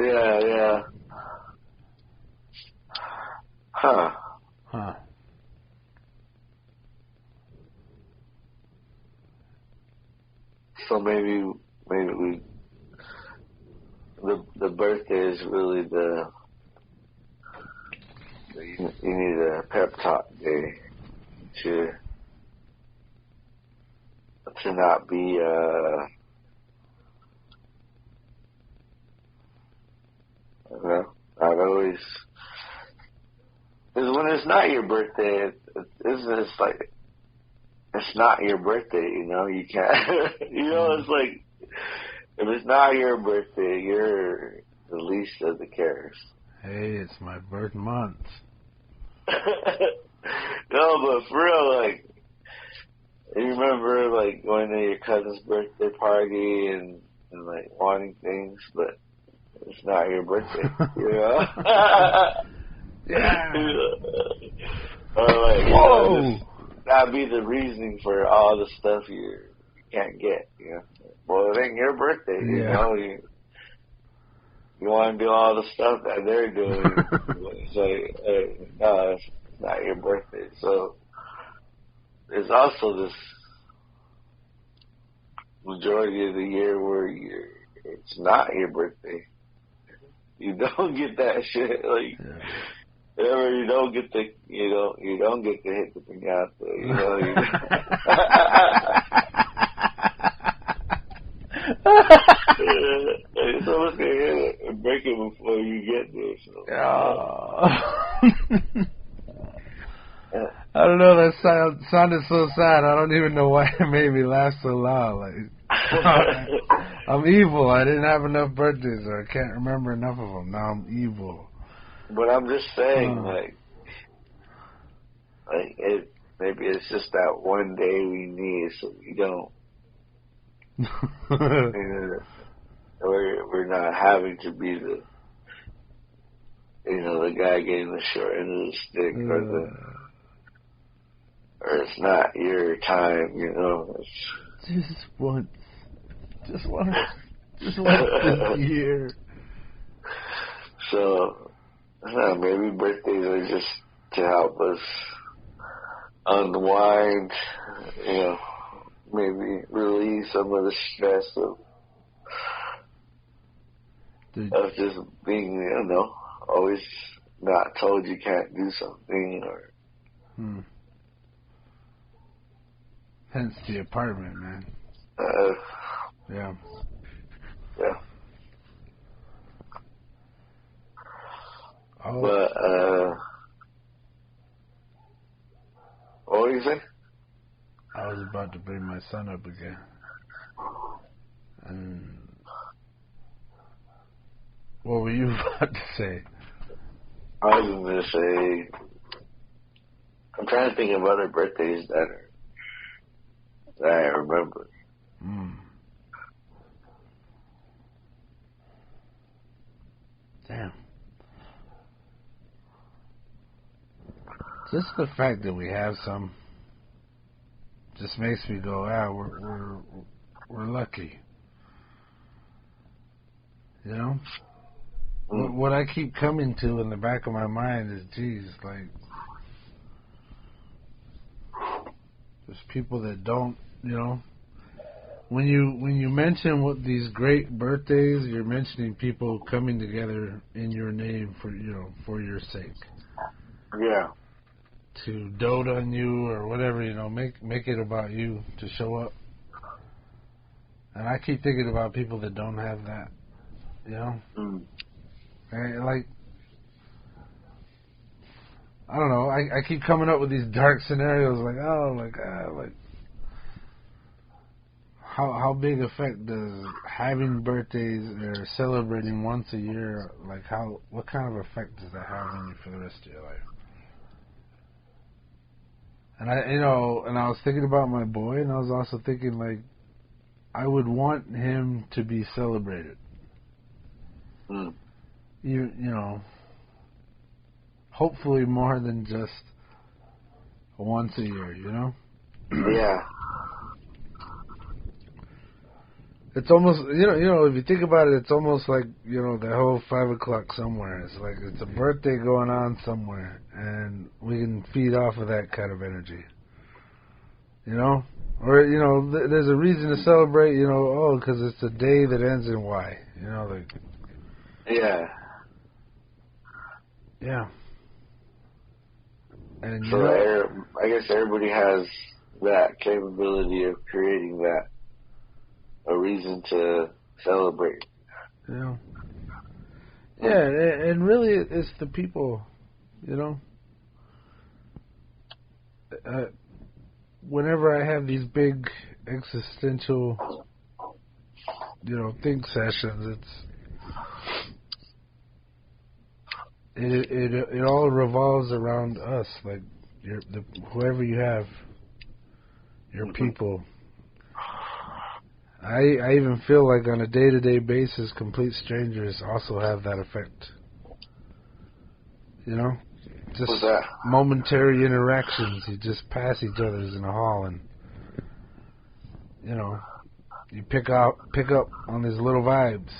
Yeah. Huh. So maybe we the birthday is really you need a pep talk day to not be not always, because when it's not your birthday, it's like it's not your birthday, you can't it's like if it's not your birthday, you're the least of the cares. Hey, it's my birth month. No, but for real, like, you remember, like, going to your cousin's birthday party and like, wanting things, but it's not your birthday, Yeah. Or, like, whoa! That'd be the reasoning for all the stuff you can't get, Well, it ain't your birthday, You want to do all the stuff that they're doing. It's like, no, it's not your birthday. So there's also this majority of the year where it's not your birthday. You don't get that shit. Like, you don't get the you don't get to hit the piñata. Someone's gonna hit it and break it before you get there. So. I don't know. That sounded so sad. I don't even know why it made me laugh so loud. Like, I'm evil. I didn't have enough birthdays, or I can't remember enough of them. Now I'm evil. But I'm just saying, like maybe it's just that one day we need, so we don't. We're not having to be the guy getting the short end of the stick, or it's not your time, It's just once this year. So, maybe birthdays are just to help us unwind, maybe relieve some of the stress of just being, always not told you can't do something, or. Hence the apartment, man. Yeah. Oh. But, what were you saying? I was about to bring my son up again. And what were you about to say? I was going to say, I'm trying to think of other birthdays that I remember. Damn. Just the fact that we have some just makes me go, we're lucky. What I keep coming to in the back of my mind is, geez, like, there's people that don't, when you mention what these great birthdays, you're mentioning people coming together in your name for your sake. Yeah. To dote on you or whatever, make it about you, to show up. And I keep thinking about people that don't have that, Like, I don't know. I keep coming up with these dark scenarios, like, how big effect does having birthdays or celebrating once a year, like, what kind of effect does that have on you for the rest of your life? And I was thinking about my boy, and I was also thinking, like, I would want him to be celebrated. Hopefully more than just once a year, Yeah. It's almost, if you think about it, it's almost like, that whole 5 o'clock somewhere. It's like it's a birthday going on somewhere, and we can feed off of that kind of energy. Or, there's a reason to celebrate, because it's a day that ends in Y. Yeah. Yeah. And, so I guess everybody has that capability of creating that. A reason to celebrate. Yeah. Yeah, and really it's the people, whenever I have these big existential, think sessions, it all revolves around us, like whoever you have, your people. I even feel like on a day-to-day basis, complete strangers also have that effect. Just momentary interactions. You just pass each other's in the hall, and you pick up on these little vibes.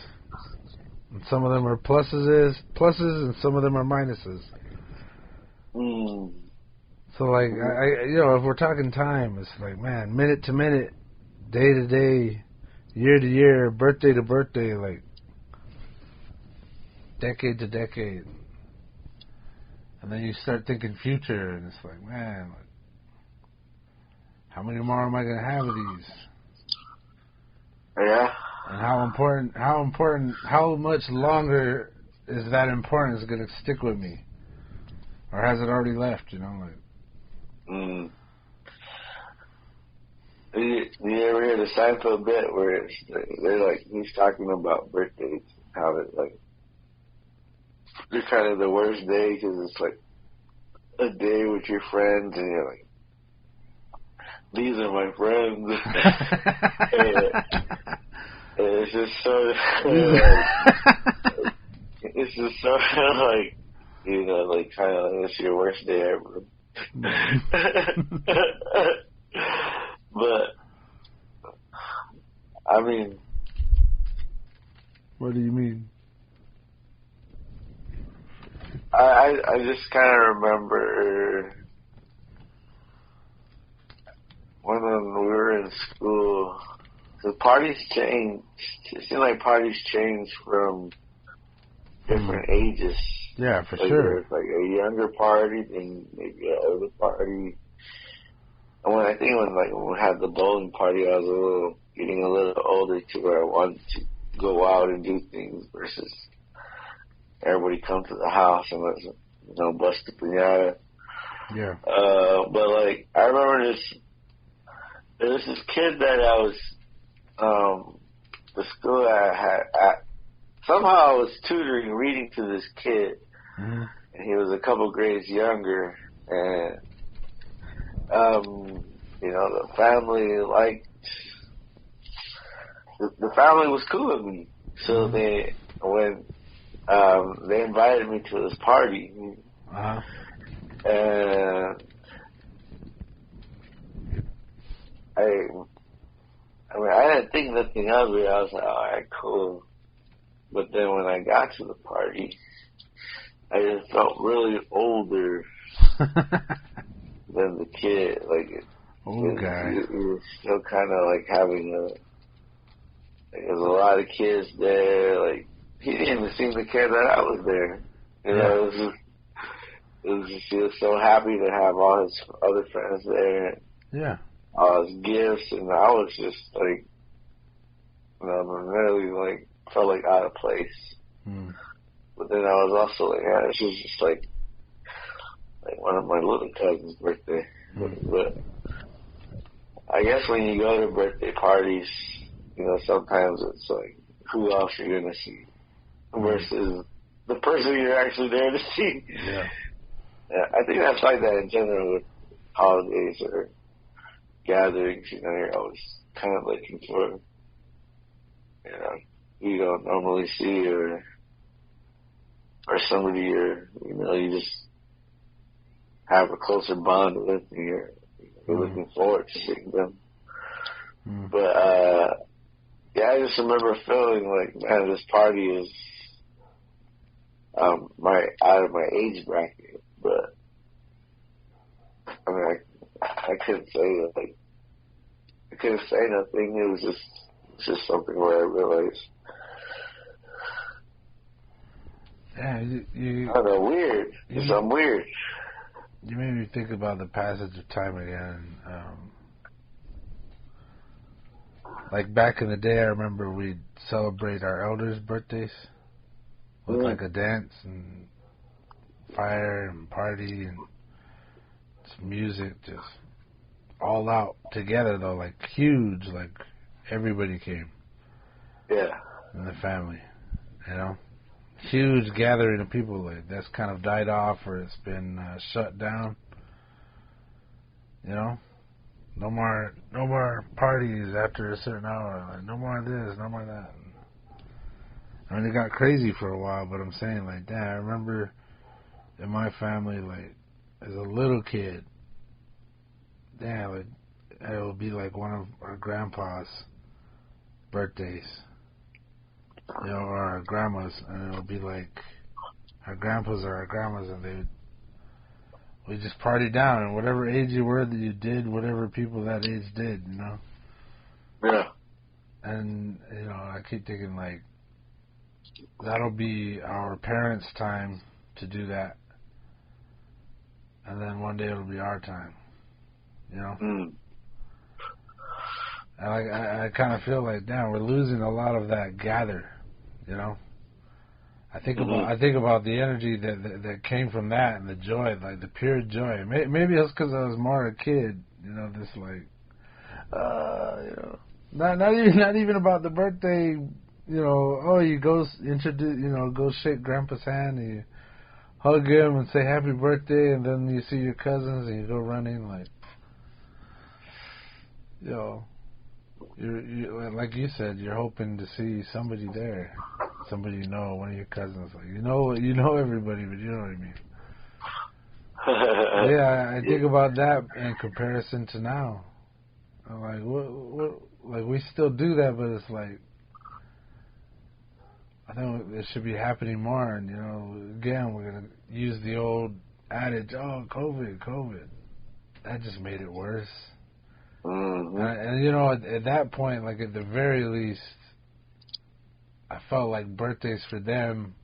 And some of them are pluses, and some of them are minuses. So, like, if we're talking time, it's like, man, minute to minute, day to day, year to year, birthday to birthday, like decade to decade. And then you start thinking future, and it's like, man, how many more am I going to have of these? Yeah. And how much longer is that importance going to stick with me? Or has it already left, Do you ever hear the Seinfeld bit where they're like, he's talking about birthdays, how it like, they're kind of the worst day because it's like a day with your friends and you're like, these are my friends. and it's just so, it's just so like, like kind of like it's your worst day ever. But, I mean... What do you mean? I just kind of remember when we were in school, the parties changed. It seemed like parties changed from different ages. Yeah, for like sure. There was like a younger party, then maybe an older party. And when we had the bowling party, I was getting a little older to where I wanted to go out and do things versus everybody come to the house and let's, bust the piñata. Yeah. But like, I remember there was this kid that I was, the school I had, somehow I was tutoring, reading to this kid, and he was a couple grades younger, and the family liked, the family was cool with me. So when they invited me to this party, and I didn't think nothing of it. I was like, all right, cool. But then when I got to the party, I just felt really older than the kid. Like, old guy. It was still kind of like having there's a lot of kids there. Like, he didn't even seem to care that I was there. It was just, he was so happy to have all his other friends there. Yeah. All his gifts, and I was just like, really like, felt like out of place. But then I was also like, yeah, this is just like one of my little cousin's birthday. But I guess when you go to birthday parties, sometimes it's like, who else you're going to see versus the person you're actually there to see. Yeah. Yeah, I think that's like that in general with holidays or gatherings. You're always kind of looking for, you don't normally see or somebody you just have a closer bond with, and you're looking forward to seeing them. But Yeah, I just remember feeling like, man, this party is out of my age bracket. But I mean, I couldn't say like I couldn't say nothing. It was just something where I realized. Yeah, I don't know, weird. I'm weird. You made me think about the passage of time again. Like back in the day, I remember we'd celebrate our elders' birthdays with like a dance and fire and party and just music, just all out together though, like huge, like everybody came. Yeah. In the family, you know, huge gathering of people. Like that's kind of died off or it's been shut down. You know. No more parties after a certain hour. Like, no more this, no more that. I mean, it got crazy for a while, but I'm saying, like, damn, I remember in my family, like, as a little kid, damn, like, it would be like one of our grandpa's birthdays, you know, or our grandma's, and it would be like our grandpas or our grandmas, and we just partied down, and whatever age you were that you did, whatever people that age did, you know? Yeah. And, you know, I keep thinking, like, that'll be our parents' time to do that. And then one day it'll be our time, you know? Mm. And I kind of feel like, damn, we're losing a lot of that gather, you know? I think about the energy that came from that and the joy, like the pure joy. Maybe it's because I was more a kid, you know. This like, you know, not even about the birthday, you know. Oh, you go introduce, you know, go shake Grandpa's hand and you hug him and say happy birthday, and then you see your cousins and you go running like, you know. You like you said, you're hoping to see somebody there, somebody you know, one of your cousins. Like you know everybody, but you know what I mean. Yeah, I think about that in comparison to now. I'm like, what? Like we still do that, but it's like I think it should be happening more. And you know, again, we're gonna use the old adage, "Oh, COVID." That just made it worse. Mm-hmm. And you know, at that point, like at the very least, I felt like birthdays for them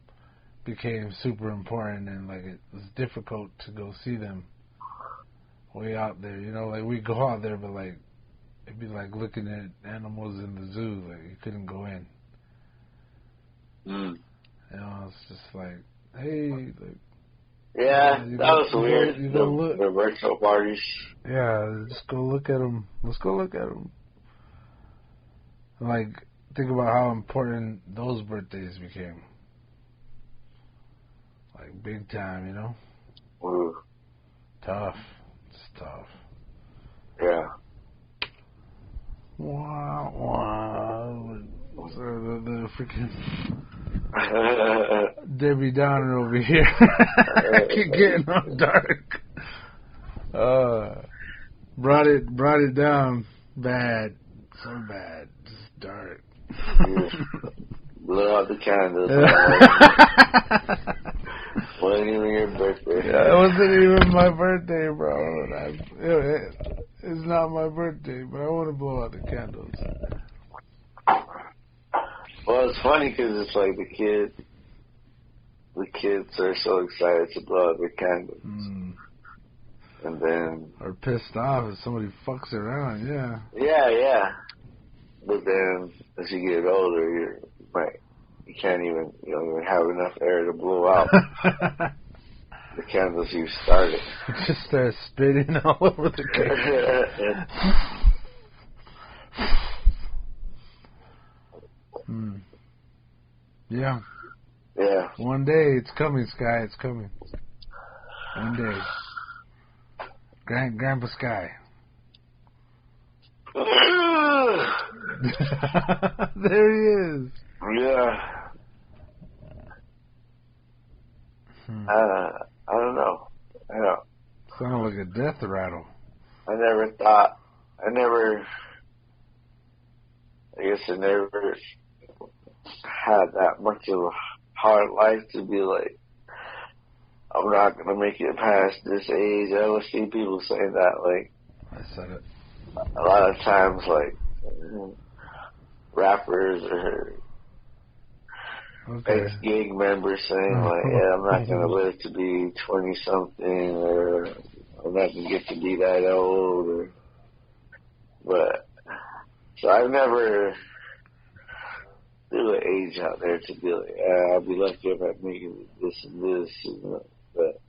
became super important, and like it was difficult to go see them way out there. You know, like we go out there, but like it'd be like looking at animals in the zoo. Like you couldn't go in. Mm. You know, it's just like, hey, like. Yeah, that was weird. The virtual parties. Yeah, just go look at them. Let's go look at them. Like, think about how important those birthdays became. Like, big time, you know? Ooh. Tough. It's tough. Yeah. Wow. The freaking Debbie Downer over here. I keep getting all dark. Brought it down bad. So bad. Just dark. Blow out the candles. Wasn't even your birthday. Yeah, it wasn't even my birthday, bro. It's not my birthday, but I want to blow out the candles. Well, it's funny because it's like the kids are so excited to blow out their candles. Mm. And then... Or pissed off if somebody fucks around, yeah. Yeah. But then, as you get older, you can't even, you don't even have enough air to blow out the candles you started. You just start spitting all over the candle. Yeah. Yeah. One day it's coming, Sky. It's coming. One day. Grandpa Sky. There he is. Yeah. I don't know. Sounded like a death rattle. I never I guess I never had that much of a hard life to be like, I'm not gonna make it past this age. I always see people saying that, like, I said it. a lot of times, like, rappers or ex-gang members saying, like, yeah, I'm not gonna live to be 20-something, or I'm not gonna get to be that old, or, but, so I've never threw an age out there to be like, I'll be lucky if I make it this and this, you know, but,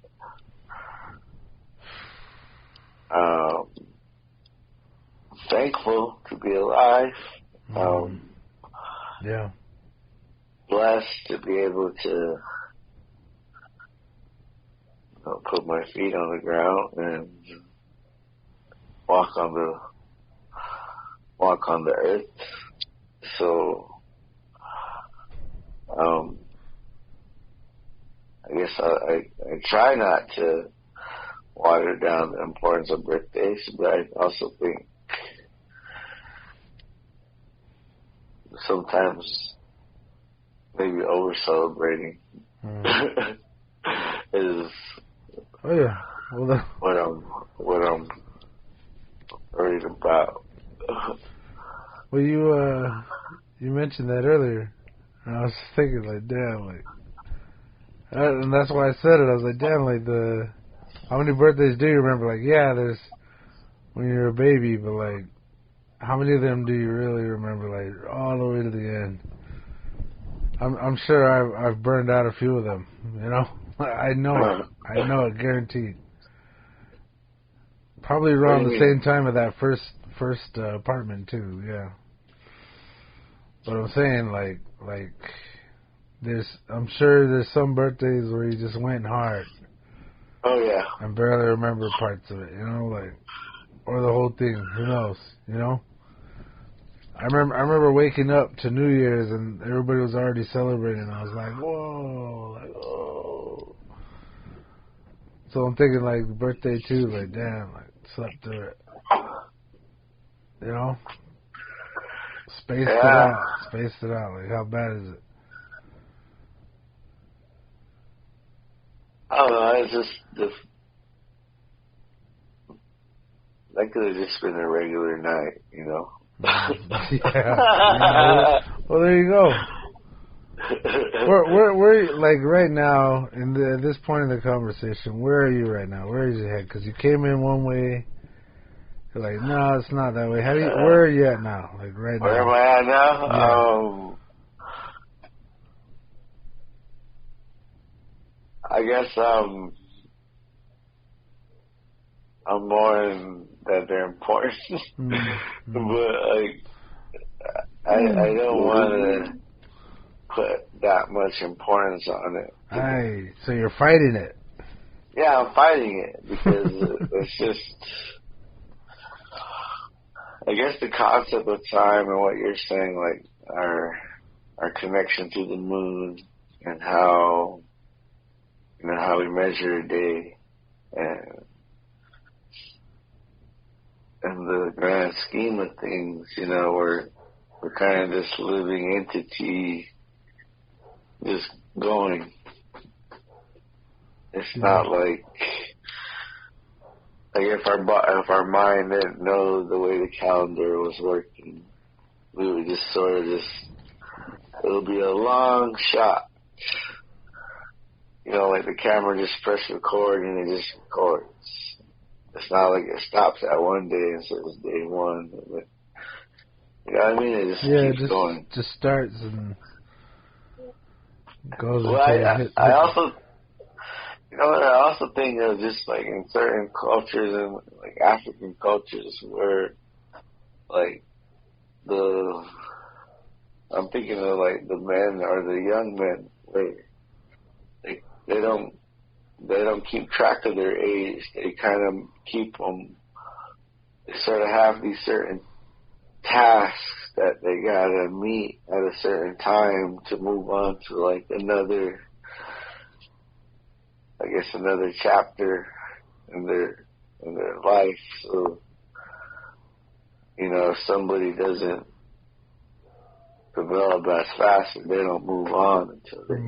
thankful to be alive, yeah, blessed to be able to put my feet on the ground and walk on the earth. So, I guess I try not to water down the importance of birthdays, but I also think sometimes maybe over celebrating is what I'm worried about. Well, you mentioned that earlier, and I was thinking, like, damn, like, and that's why I said it. I was like, damn, like, how many birthdays do you remember? Like, yeah, there's when you're a baby, but like, how many of them do you really remember, like, all the way to the end? I'm sure I've burned out a few of them, you know? I know it, guaranteed. Probably around the same time of that first apartment, too, yeah. But I'm saying, like, I'm sure there's some birthdays where you just went hard. Oh, yeah. And barely remember parts of it, you know, like, or the whole thing, who knows, you know? I remember waking up to New Year's and everybody was already celebrating. I was like, whoa, like, oh. So I'm thinking, like, birthday too, like, damn, like, slept through it. You know? Spaced it out. Like, how bad is it? I don't know, it's just that could have just been a regular night, you know? Yeah. Well, there you go. Where, like, right now, at this point in the conversation, where are you right now? Where is your head? Because you came in one way. You're like, no, it's not that way. Where are you at now? Like, right now. Where am I at now? Yeah. I guess I'm more in that they're important, but like I don't want to put that much importance on it. So you're fighting it? Yeah, I'm fighting it because it's just, I guess the concept of time and what you're saying, like our connection to the moon and how we measure a day and in the grand scheme of things, you know, we're kind of this living entity just going. It's not like if our mind didn't know the way the calendar was working, we would just sort of it'll be a long shot. You know, like the camera just press record and it just records. It's not like it stops at one day and says day one. But, you know what I mean? It just keeps going. Just starts and goes. Well, I also, you know what? I also think of just like in certain cultures and like African cultures where, like I'm thinking of like the men or the young men where they don't keep track of their age. They kind of keep them. They sort of have these certain tasks that they gotta meet at a certain time to move on to like another chapter in their life. So, you know, if somebody doesn't develop as fast, and they don't move on until they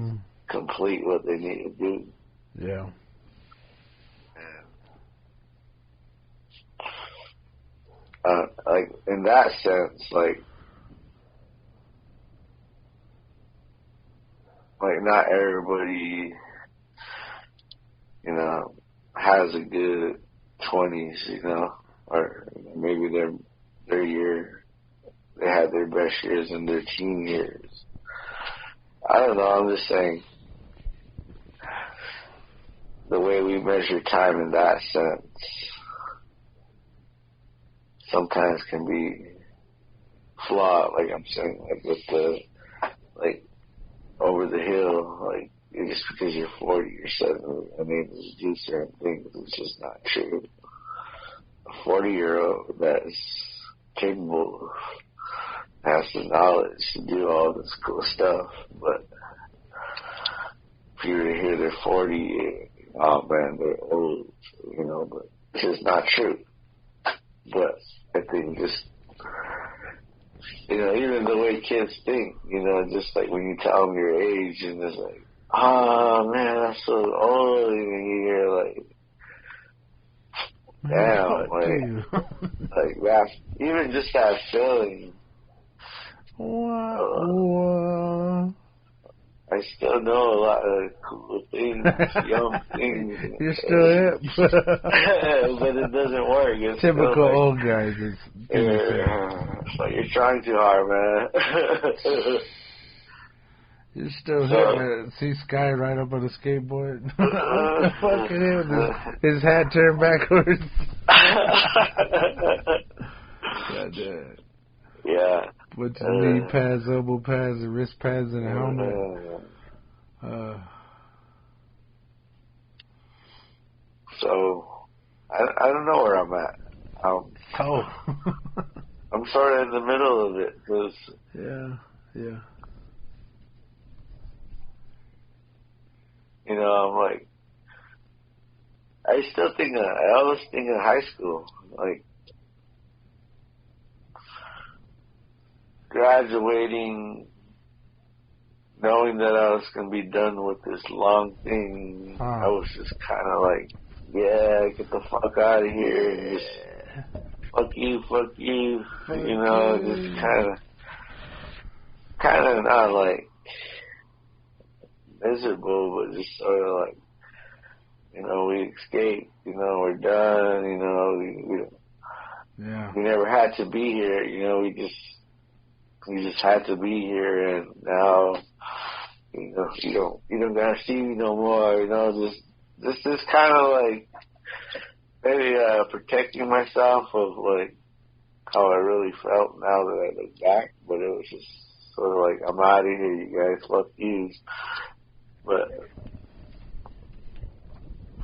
complete what they need to do. Yeah. Like in that sense, like not everybody, has a good 20s, or maybe their year, they had their best years in their teen years. I don't know, I'm just saying, the way we measure time in that sense sometimes can be flawed, like I'm saying, like with the, over the hill, just because you're 40 or 70 and able to do certain things, it's just not true. A 40-year-old that's capable, has the knowledge to do all this cool stuff, but if you were to hear they're 40, oh man, they're old, but it's just not true. But I think just, even the way kids think, just like when you tell them your age and it's like, oh man, I'm so old, and you hear like, damn, like that, even just that feeling. I still know a lot of cool things, young things. You're still hip. But it doesn't work. It's typical old guys. It's like you're trying too hard, man. You're still hip, man. See Sky ride up on a skateboard? What the fuck is him? His hat turned backwards. God damn. Yeah. With knee pads, elbow pads, and wrist pads, and a helmet. So, I don't know where I'm at. I'm sort of in the middle of it, because... Yeah. I'm like... I always think of high school, like... graduating, knowing that I was going to be done with this long thing, I was just kind of like, yeah, get the fuck out of here, and just, fuck you, just kind of not like miserable, but just sort of like, we escaped, we're done, we never had to be here, we just had to be here, and now, you don't gotta see me no more, this is kind of like, maybe, protecting myself of, like, how I really felt now that I look back, but it was just sort of like, I'm out of here, you guys, fuck you. But,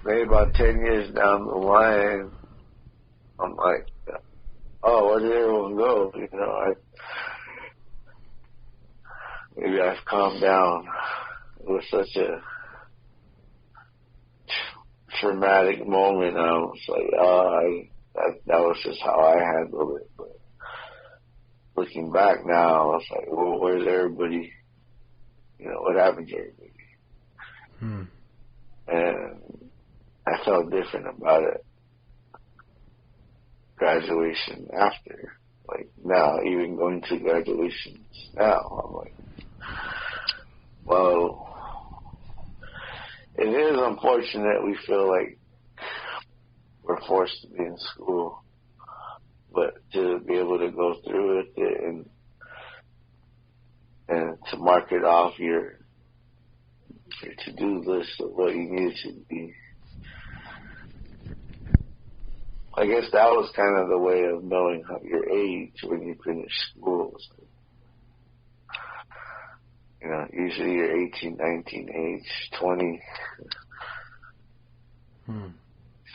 maybe about 10 years down the line, I'm like, oh, where did everyone go, maybe I've calmed down. It was such a traumatic moment. I was like, that was just how I handled it. But looking back now, I was like, well, where's everybody? What happened to everybody? And I felt different about it. Graduation after. Like now, even going to graduations now, I'm like, well, it is unfortunate we feel like we're forced to be in school, but to be able to go through with it and to mark it off your to-do list of what you need to be. I guess that was kind of the way of knowing your age when you finish school. Usually you're 18, 19, age 20.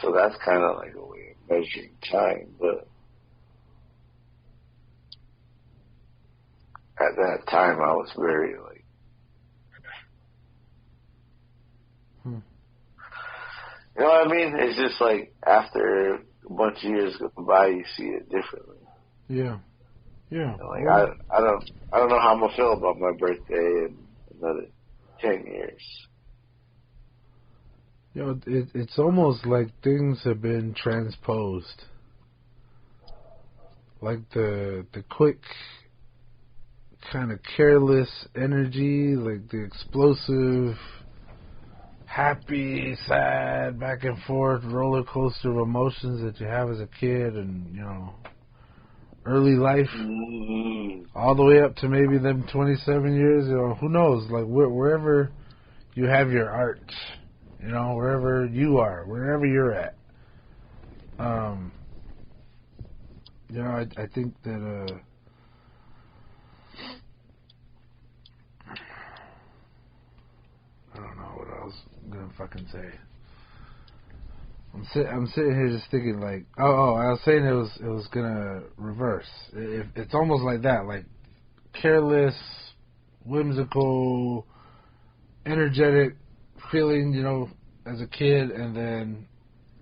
So that's kind of like a way of measuring time. But at that time, I was very like, you know what I mean? It's just like after a bunch of years go by, you see it differently. Yeah. Yeah. And like I don't know how I'm gonna feel about my birthday in another 10 years. You know, it's almost like things have been transposed. Like the quick, kind of careless energy, like the explosive, happy, sad, back and forth roller coaster of emotions that you have as a kid, and early life, all the way up to maybe them 27 years. Who knows? Like wherever you have your art, wherever you are, wherever you're at. I think that I don't know what I was gonna fucking say. I'm sitting here just thinking like, I was saying it was gonna reverse. It's almost like that, like careless, whimsical, energetic feeling, as a kid, and then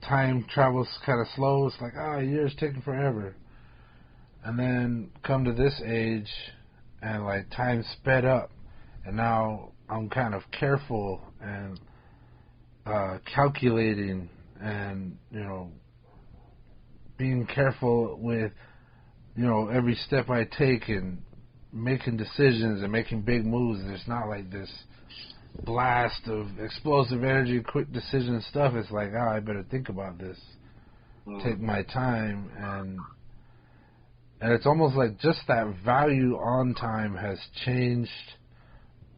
time travels kind of slow. It's like, years taking forever. And then come to this age, and like time sped up, and now I'm kind of careful and calculating, and being careful with every step I take, and making decisions and making big moves. There's not like this blast of explosive energy, quick decision stuff. It's like, I better think about this, take my time, and it's almost like just that value on time has changed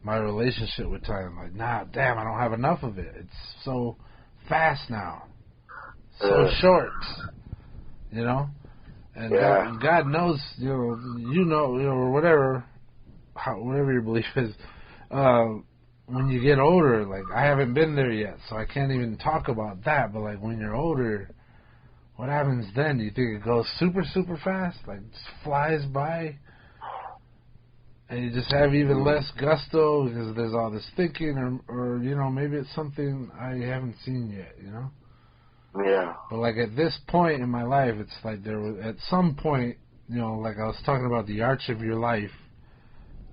my relationship with time. Like, damn, I don't have enough of it. It's so fast now, so short, And God knows, or whatever, whatever your belief is. When you get older, like I haven't been there yet, so I can't even talk about that. But like when you're older, what happens then? Do you think it goes super, super fast? Like, just flies by? And you just have even less gusto because there's all this thinking, or maybe it's something I haven't seen yet, Yeah. But, like, at this point in my life, it's like there was, at some point, like I was talking about the arch of your life,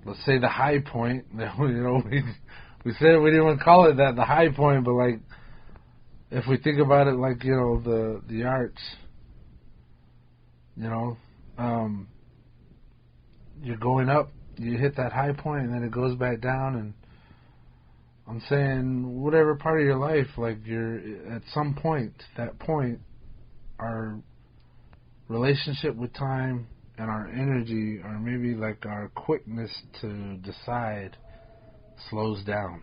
let's say the high point, we said we didn't want to call it that, the high point, but, like, if we think about it like, the arch, you're going up, you hit that high point, and then it goes back down, and I'm saying whatever part of your life, like you're at some point, that point, our relationship with time and our energy, or maybe like our quickness to decide, slows down.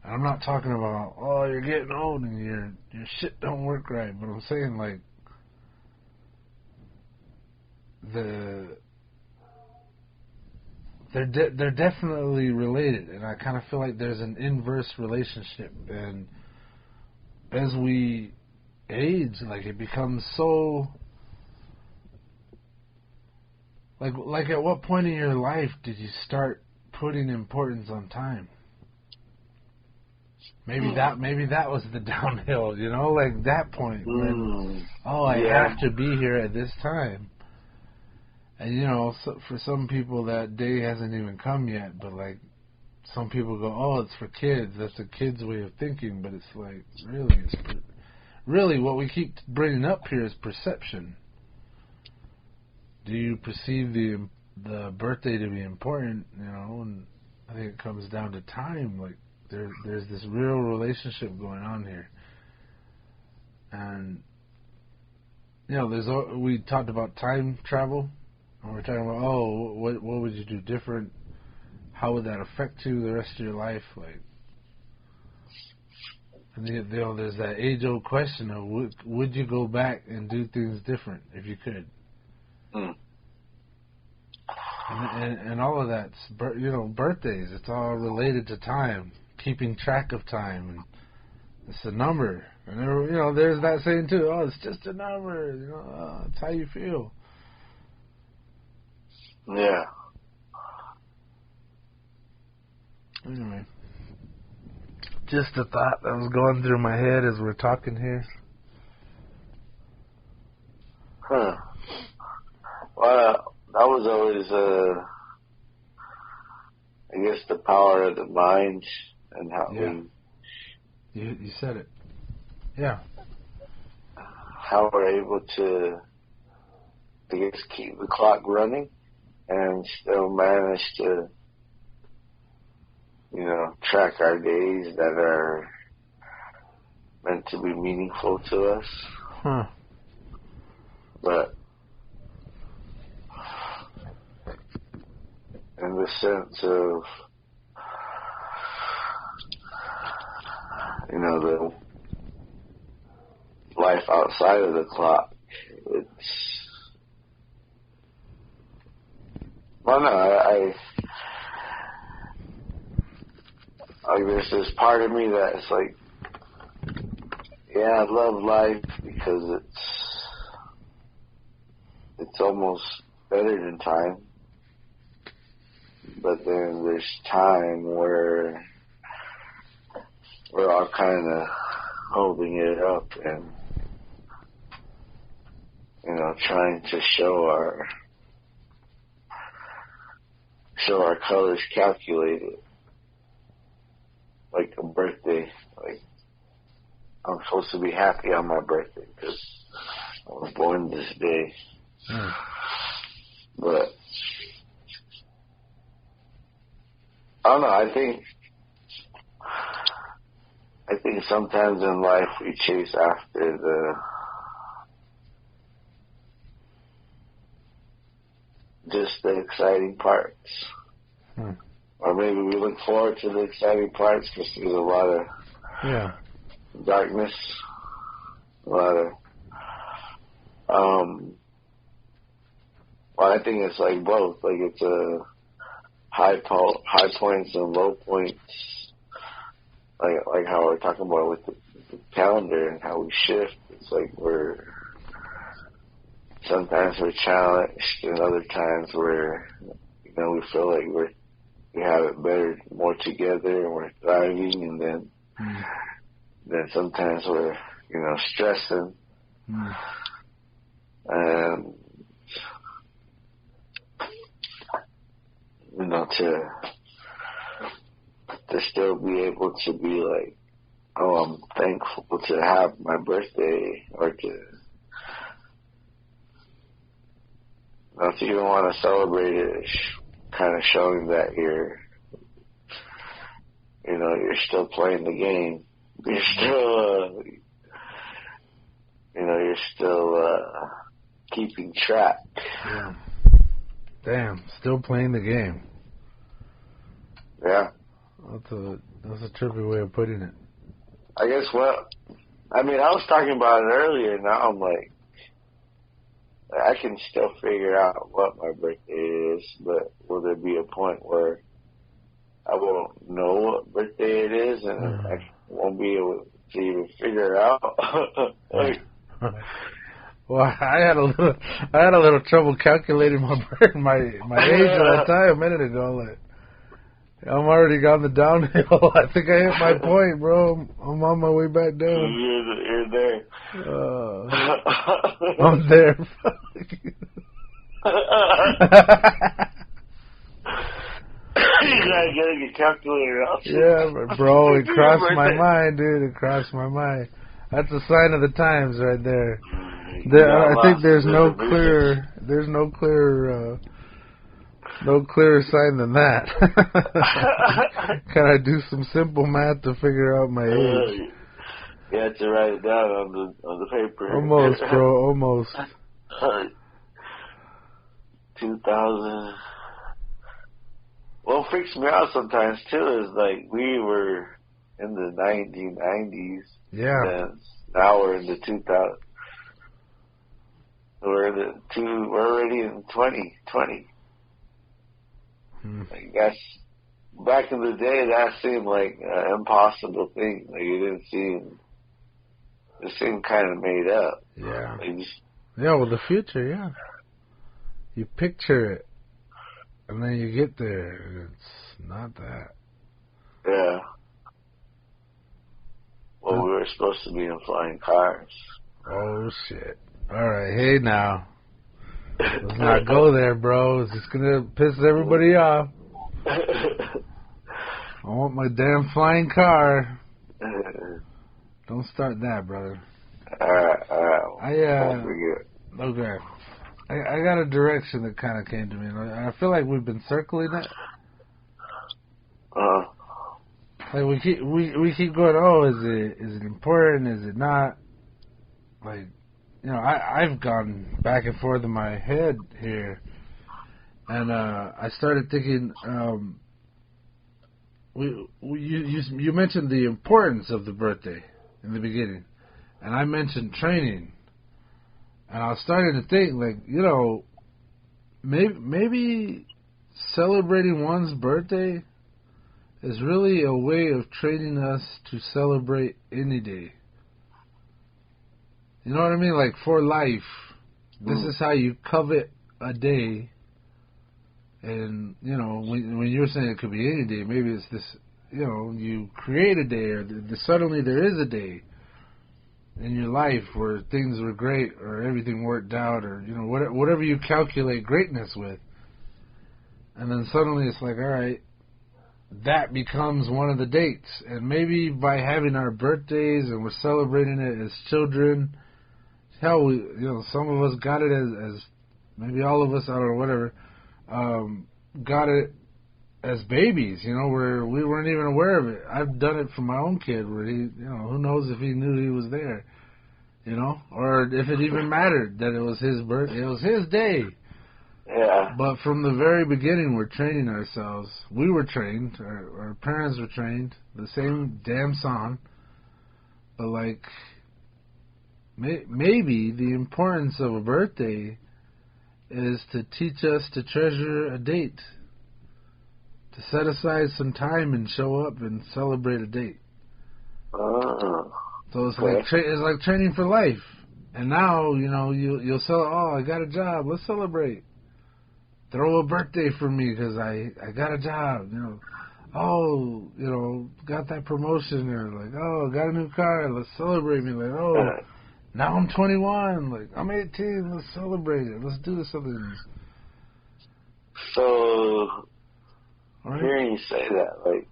And I'm not talking about, you're getting old and your shit don't work right, but I'm saying like they're definitely related, and I kind of feel like there's an inverse relationship. And as we age, like it becomes so like at what point in your life did you start putting importance on time? Maybe that was the downhill, like that point when I have to be here at this time. And, so for some people that day hasn't even come yet, but, like, some people go, it's for kids. That's a kid's way of thinking. But it's like, really what we keep bringing up here is perception. Do you perceive the birthday to be important, and I think it comes down to time. Like, there's this real relationship going on here. And, we talked about time travel. And we're talking about, what would you do different? How would that affect you the rest of your life? Like, and there's that age-old question of would you go back and do things different if you could? And all of that's birthdays. It's all related to time, keeping track of time, and it's a number. And there's that saying too. It's just a number. It's how you feel. Yeah. Anyway, just a thought that was going through my head as we're talking here. Well, that was always, I guess, the power of the mind and how You said it. Yeah. How we're able to, I guess, keep the clock running and still manage to, track our days that are meant to be meaningful to us. Huh. But in the sense of, the life outside of the clock, there's this part of me that's like, I love life because it's almost better than time. But then there's time where we're all kind of holding it up and, trying to show our colors calculated. Like a birthday. Like, I'm supposed to be happy on my birthday because I was born this day. But I don't know. I think sometimes in life we chase after just the exciting parts. Or maybe we look forward to the exciting parts because there's a lot of darkness, a lot of well, I think it's like both. Like it's a high points and low points. Like how we're talking about with the calendar and how we shift. It's like sometimes we're challenged, and other times we feel like we have it better, more together, and we're thriving, and then sometimes we're stressing, and to still be able to be like, oh, I'm thankful to have my birthday, or if you don't want to celebrate it, kind of showing that you're still playing the game. You're still, you're still keeping track. Yeah. Damn, still playing the game. Yeah. That's a trippy way of putting it. I guess, I was talking about it earlier. Now I'm like, I can still figure out what my birthday is, but will there be a point where I won't know what birthday it is, and I won't be able to even figure it out? Well, I had a little trouble calculating my age at that time a minute ago. Like, I'm already gone the downhill. I think I hit my point, bro. I'm on my way back down. You're there. I'm there. You gotta get your calculator out. Yeah, bro, it crossed my mind, dude. It crossed my mind. That's a sign of the times right there. I think there's no clearer sign than that. Can I do some simple math to figure out my age? You have to write it down on the paper. Almost, bro, almost. 2000. What freaks me out sometimes too is like we were in the 1990s. Yeah. And now we're in the 2000s. We're already in 2020. Like that's back in the day. That seemed like an impossible thing. Like it seemed kind of made up. Yeah. Like well, the future. Yeah. You picture it, and then you get there, and it's not that. Yeah. Well, we were supposed to be in flying cars. Oh shit! All right, hey now. Let's not go there, bro. It's just gonna piss everybody off. I want my damn flying car. Don't start that, brother. Don't forget. Okay. I got a direction that kind of came to me. I feel like we've been circling it. Like we keep going. Oh, is it important? Is it not? Like, you know, I've gone back and forth in my head here, and I started thinking. You mentioned the importance of the birthday in the beginning, and I mentioned training, and I was starting to think, like, you know, maybe celebrating one's birthday is really a way of training us to celebrate any day. You know what I mean? Like, for life, this is how you covet a day. And, you know, when you're saying it could be any day, maybe it's this, you know, you create a day, or suddenly there is a day in your life where things were great, or everything worked out, or, you know, whatever you calculate greatness with. And then suddenly it's like, all right, that becomes one of the dates. And maybe by having our birthdays and we're celebrating it as children, hell, you know, some of us got it as maybe all of us, I don't know, whatever, got it as babies, you know, where we weren't even aware of it. I've done it for my own kid, where he, you know, who knows if he knew he was there, you know, or if it even mattered that it was his birthday. It was his day. Yeah. But from the very beginning, we're training ourselves. We were trained, our parents were trained, the same damn song. But, like, maybe the importance of a birthday is to teach us to treasure a date, to set aside some time and show up and celebrate a date. So it's like it's like training for life. And now, you know, you'll say, oh, I got a job, let's celebrate. Throw a birthday for me because I got a job, you know. Oh, you know, got that promotion, or like, oh, got a new car, let's celebrate me. Like, oh, now I'm 21, like, I'm 18, let's celebrate it. Let's do something. So, hearing you say that, like,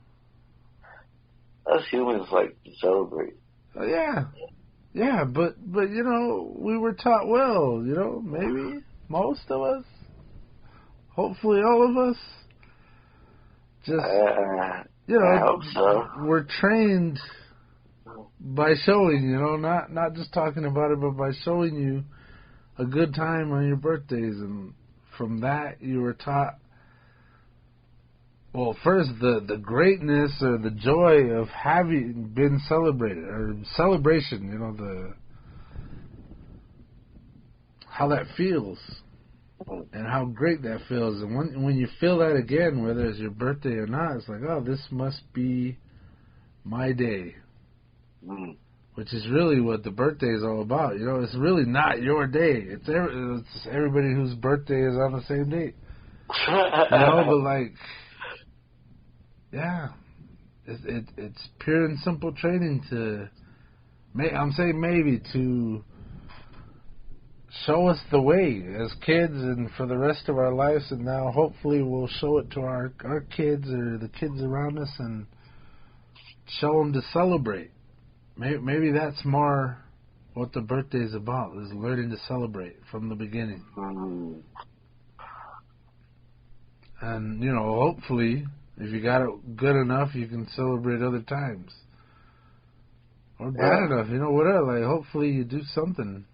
us humans like to celebrate. Yeah, but you know, we were taught well, you know, maybe most of us, hopefully all of us, just, you know, I hope so. We're trained by showing, you know, not just talking about it, but by showing you a good time on your birthdays. And from that, you were taught, well, first, the greatness or the joy of having been celebrated, or celebration, you know, how that feels and how great that feels. And when you feel that again, whether it's your birthday or not, it's like, oh, this must be my day. Which is really what the birthday is all about. You know, it's really not your day. It's everybody whose birthday is on the same date. You know, but like, yeah, it's pure and simple training to, I'm saying maybe, to show us the way as kids and for the rest of our lives, and now hopefully we'll show it to our kids or the kids around us and show them to celebrate. Maybe that's more what the birthday is about, is learning to celebrate from the beginning. And, you know, hopefully, if you got it good enough, you can celebrate other times. Or bad enough, you know, whatever. Like, hopefully you do something.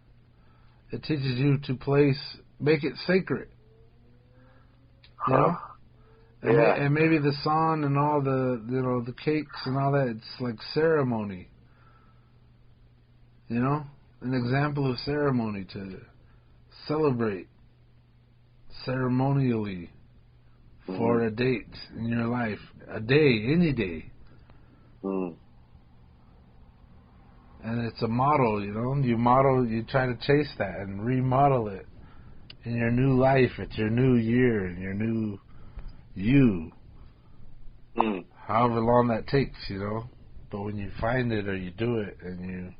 It teaches you to make it sacred. You know? And maybe the song and all the, you know, the cakes and all that, it's like ceremony. You know? An example of ceremony, to celebrate ceremonially for a date in your life. A day, any day. And it's a model, you know? You try to chase that and remodel it in your new life. It's your new year and your new you. However long that takes, you know? But when you find it or you do it, and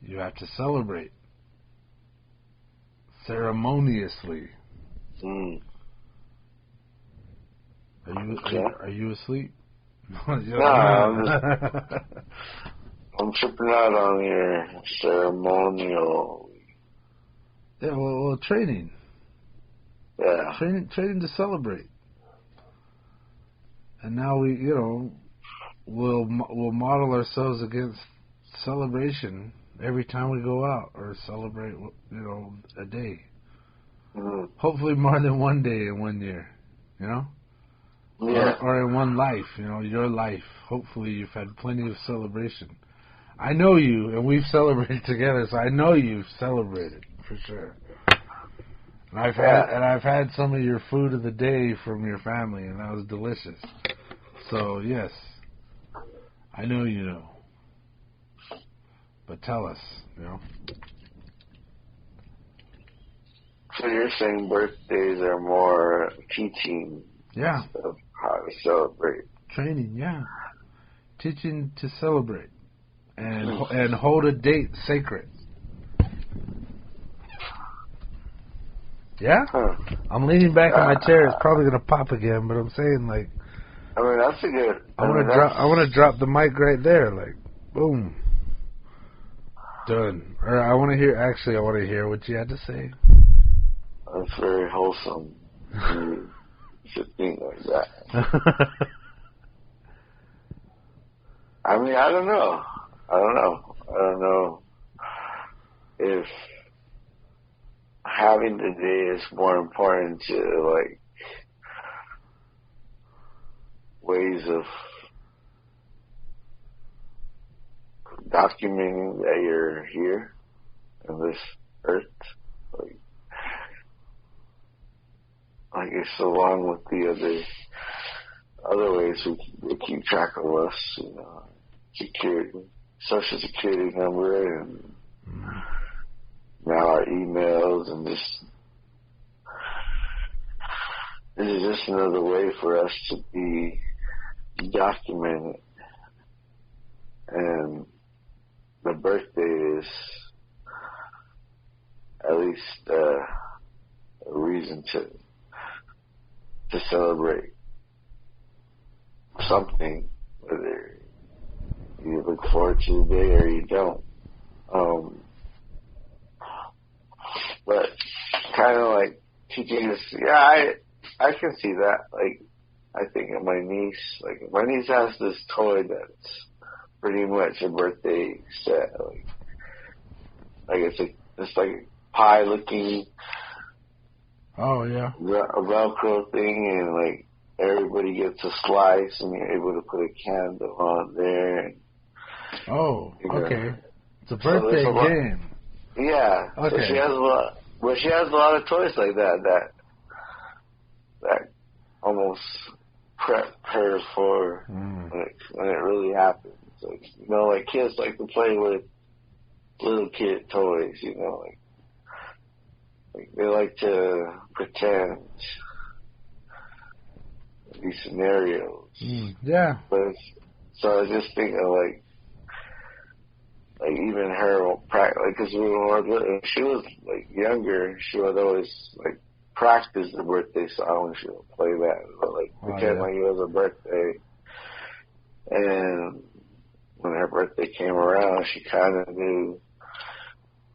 you have to celebrate. Ceremoniously. Mm. Are you asleep? No, I'm tripping out on your ceremonial. Yeah, well, training. Yeah. Training to celebrate. And now we'll model ourselves against celebration every time we go out or celebrate, a day. Mm-hmm. Hopefully more than one day in 1 year, Yeah. or in one life, your life. Hopefully you've had plenty of celebration. I know you, and we've celebrated together, so I know you've celebrated for sure. And I've had some of your food of the day from your family, and that was delicious. So yes, I know you know. But tell us, So you're saying birthdays are more teaching of how to celebrate. Training, yeah. Teaching to celebrate. And hold a date sacred. Yeah? Huh. I'm leaning back in my chair. It's probably going to pop again, but I'm saying, like... I mean, that's a good... I want to drop the mic right there, like, boom. Done. Or I want to hear what you had to say. That's very wholesome. You should think like that. I mean, I don't know if having the day is more important to, like, ways of documenting that you're here on this earth. Like it's along with the other ways we keep track of us, social security number, and now our emails, and this is just another way for us to be documented. And the birthday is at least a reason to celebrate something, whether you look forward to the day or you don't. But kind of like teaching us, I can see that. Like, I think of my niece. Like, my niece has this toy that's pretty much a birthday set. Like it's like a pie looking. Oh yeah. A Velcro thing, and like everybody gets a slice, and you're able to put a candle on there. And, okay. It's a birthday game. Yeah. Okay. So she has a lot. Well, she has a lot of toys like that almost prep her for when it really happens. Like, like kids like to play with little kid toys, like they like to pretend these scenarios. Yeah. But so I was just thinking like even her because when she was like younger, she would always like practice the birthday song when she would play that, but like pretend like it was her birthday. And when her birthday came around, she kind of knew,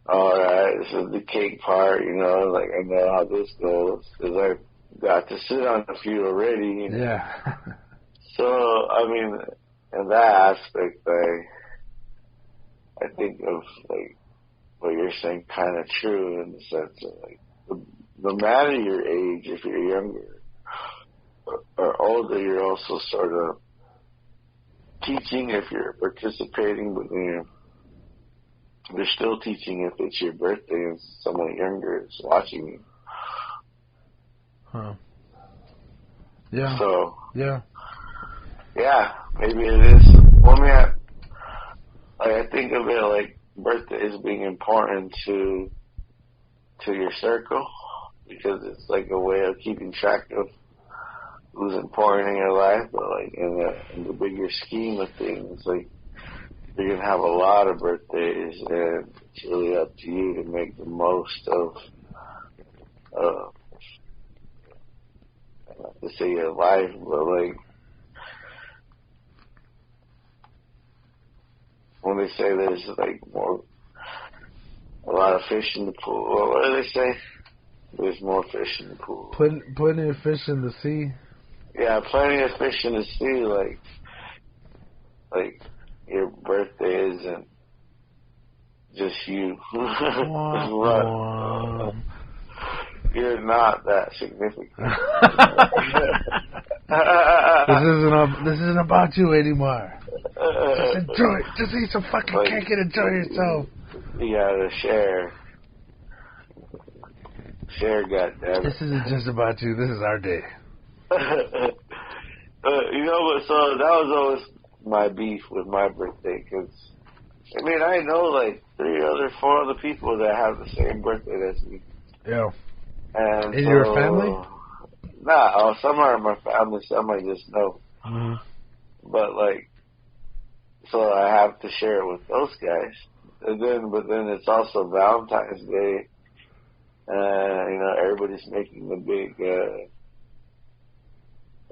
all right, this is the cake part, like I know how this goes because I got to sit on a few already. Yeah. So, I mean, in that aspect, I think of like what you're saying kind of true in the sense of like no matter your age, if you're younger or older, you're also sort of teaching if you're participating, but you're still teaching if it's your birthday and someone younger is watching you. Huh. Yeah. So. Yeah. Yeah, maybe it is. I think of it like birthday as being important to your circle because it's like a way of keeping track of who's important in your life. But like in the bigger scheme of things, like you're gonna have a lot of birthdays, and it's really up to you to make the most of not to say your life, but like when they say there's like a lot of fish in the pool, what do they say? There's more fish in the pool. Plenty of fish in the sea. Yeah, plenty of fish in the sea. Like your birthday isn't just you. You're not that significant. This isn't about you anymore. Just enjoy it. Just eat some fucking cake and enjoy yourself. You gotta share. Share, goddammit. This isn't just about you. This is our day. You know what? So that was always my beef with my birthday, because I mean I know like 4 other people that have the same birthday as me. Yeah. And in your family? Nah, some are in my family, some I just know. Mm-hmm. But like, so I have to share it with those guys. But then it's also Valentine's Day, you know, everybody's making a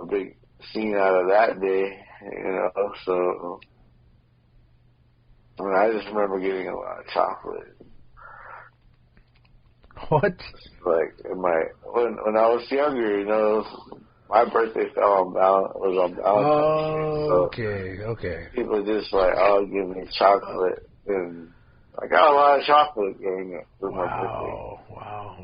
big scene out of that day, you know. So I mean, I just remember getting a lot of chocolate. What? Like when I was younger, you know, my birthday was on Valentine's. Oh, so okay. People just like, oh, give me chocolate, and I got a lot of chocolate growing up for my birthday. Wow.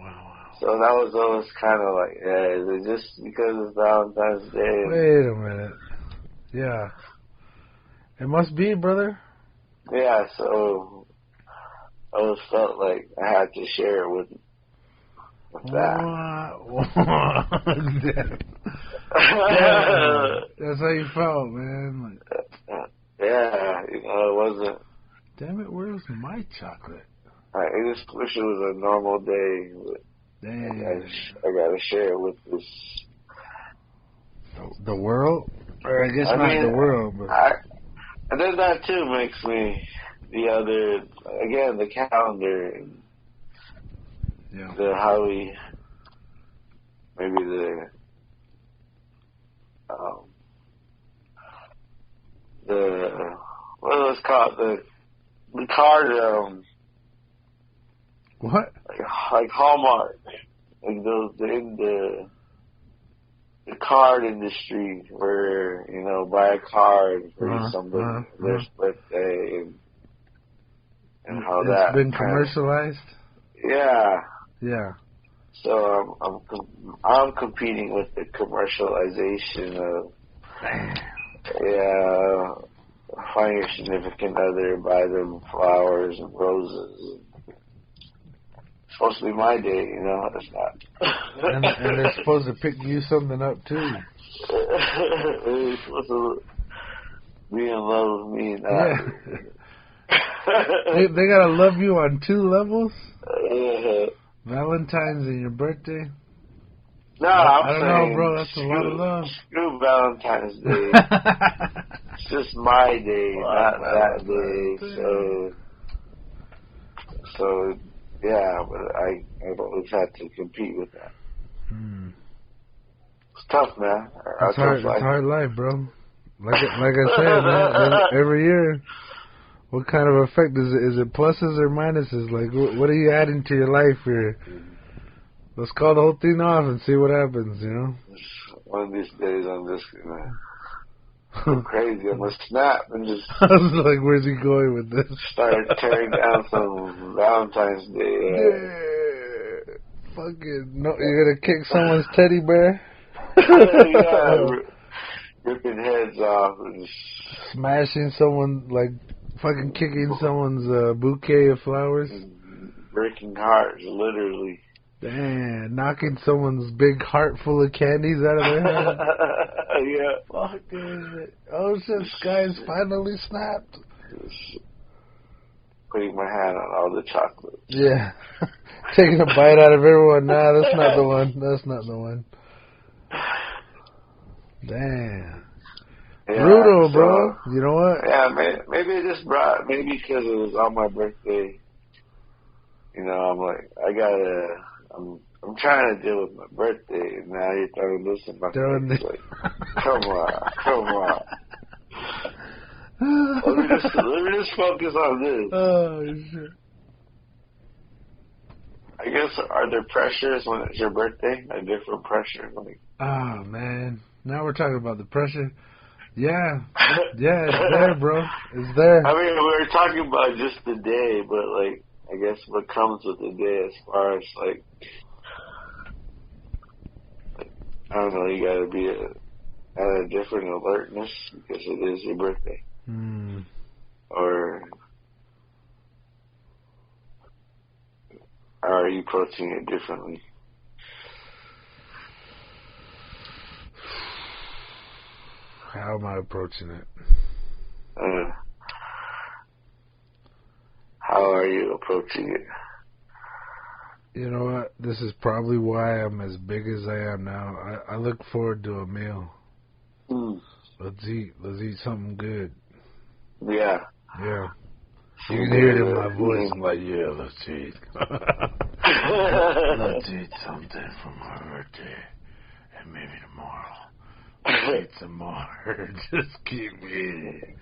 So that was always kind of like, yeah, is it just because it's Valentine's Day? Wait a minute. Yeah. It must be, brother. Yeah, so I always felt like I had to share it with that. Yeah, that's how you felt, man. Yeah, you know, it wasn't. Damn it, where's my chocolate? I just wish it was a normal day. But damn. I gotta share it with this. The world? Or I guess not the world, but. And then that too makes me the calendar and how we, maybe what was it called, the card, what? Like Hallmark, like the card industry, where, you know, buy a card for somebody their birthday, and how it's been commercialized. Yeah. So I'm competing with the commercialization of find your significant other, buy them flowers and roses. It's supposed to be my day, you know. It's not. and they're supposed to pick you something up too. They're supposed to be in love with me. They gotta love you on 2 levels. Valentine's and your birthday. No, I don't know, bro. That's a lot of love. Screw Valentine's Day. It's just my day, not that day. So yeah, but I've always had to compete with that. It's tough, man. It's hard life, bro. Like I said, man. Every year, what kind of effect is it? Is it pluses or minuses? Like, what are you adding to your life here? Let's call the whole thing off and see what happens, you know? One of these days I'm just gonna go crazy. I'm gonna snap and just... I was like, where's he going with this? Start tearing down some Valentine's Day. Yeah. Fucking... No, you're gonna kick someone's teddy bear? Ripping heads off and... Smashing someone, like, fucking kicking someone's bouquet of flowers? Breaking hearts, literally. Damn, knocking someone's big heart full of candies out of their head. Yeah. Fucking ocean skies finally snapped. Just putting my hand on all the chocolate. Yeah. Taking a bite out of everyone. Nah, that's not the one. That's not the one. Damn. Yeah, brutal, bro. You know what? Yeah, maybe it just maybe because it was on my birthday. You know, I'm like, I'm trying to deal with my birthday, and now you're throwing this in my face. Like, come on. Let me just focus on this. Oh, shit. I guess, are there pressures when it's your birthday? A different pressure? Like, oh, man. Now we're talking about the pressure. Yeah. Yeah, it's there, bro. It's there. I mean, we were talking about just the day, but, like, I guess what comes with the day as far as, like I don't know, you gotta be at a different alertness because it is your birthday. Or are you approaching it differently? How am I approaching it? How are you approaching it? You know what? This is probably why I'm as big as I am now. I look forward to a meal. Let's eat something good. Yeah. Yeah. You can hear it in my voice. I'm like, yeah, let's eat. Let's eat something for my birthday. And maybe tomorrow. Let's eat some more. Just keep eating.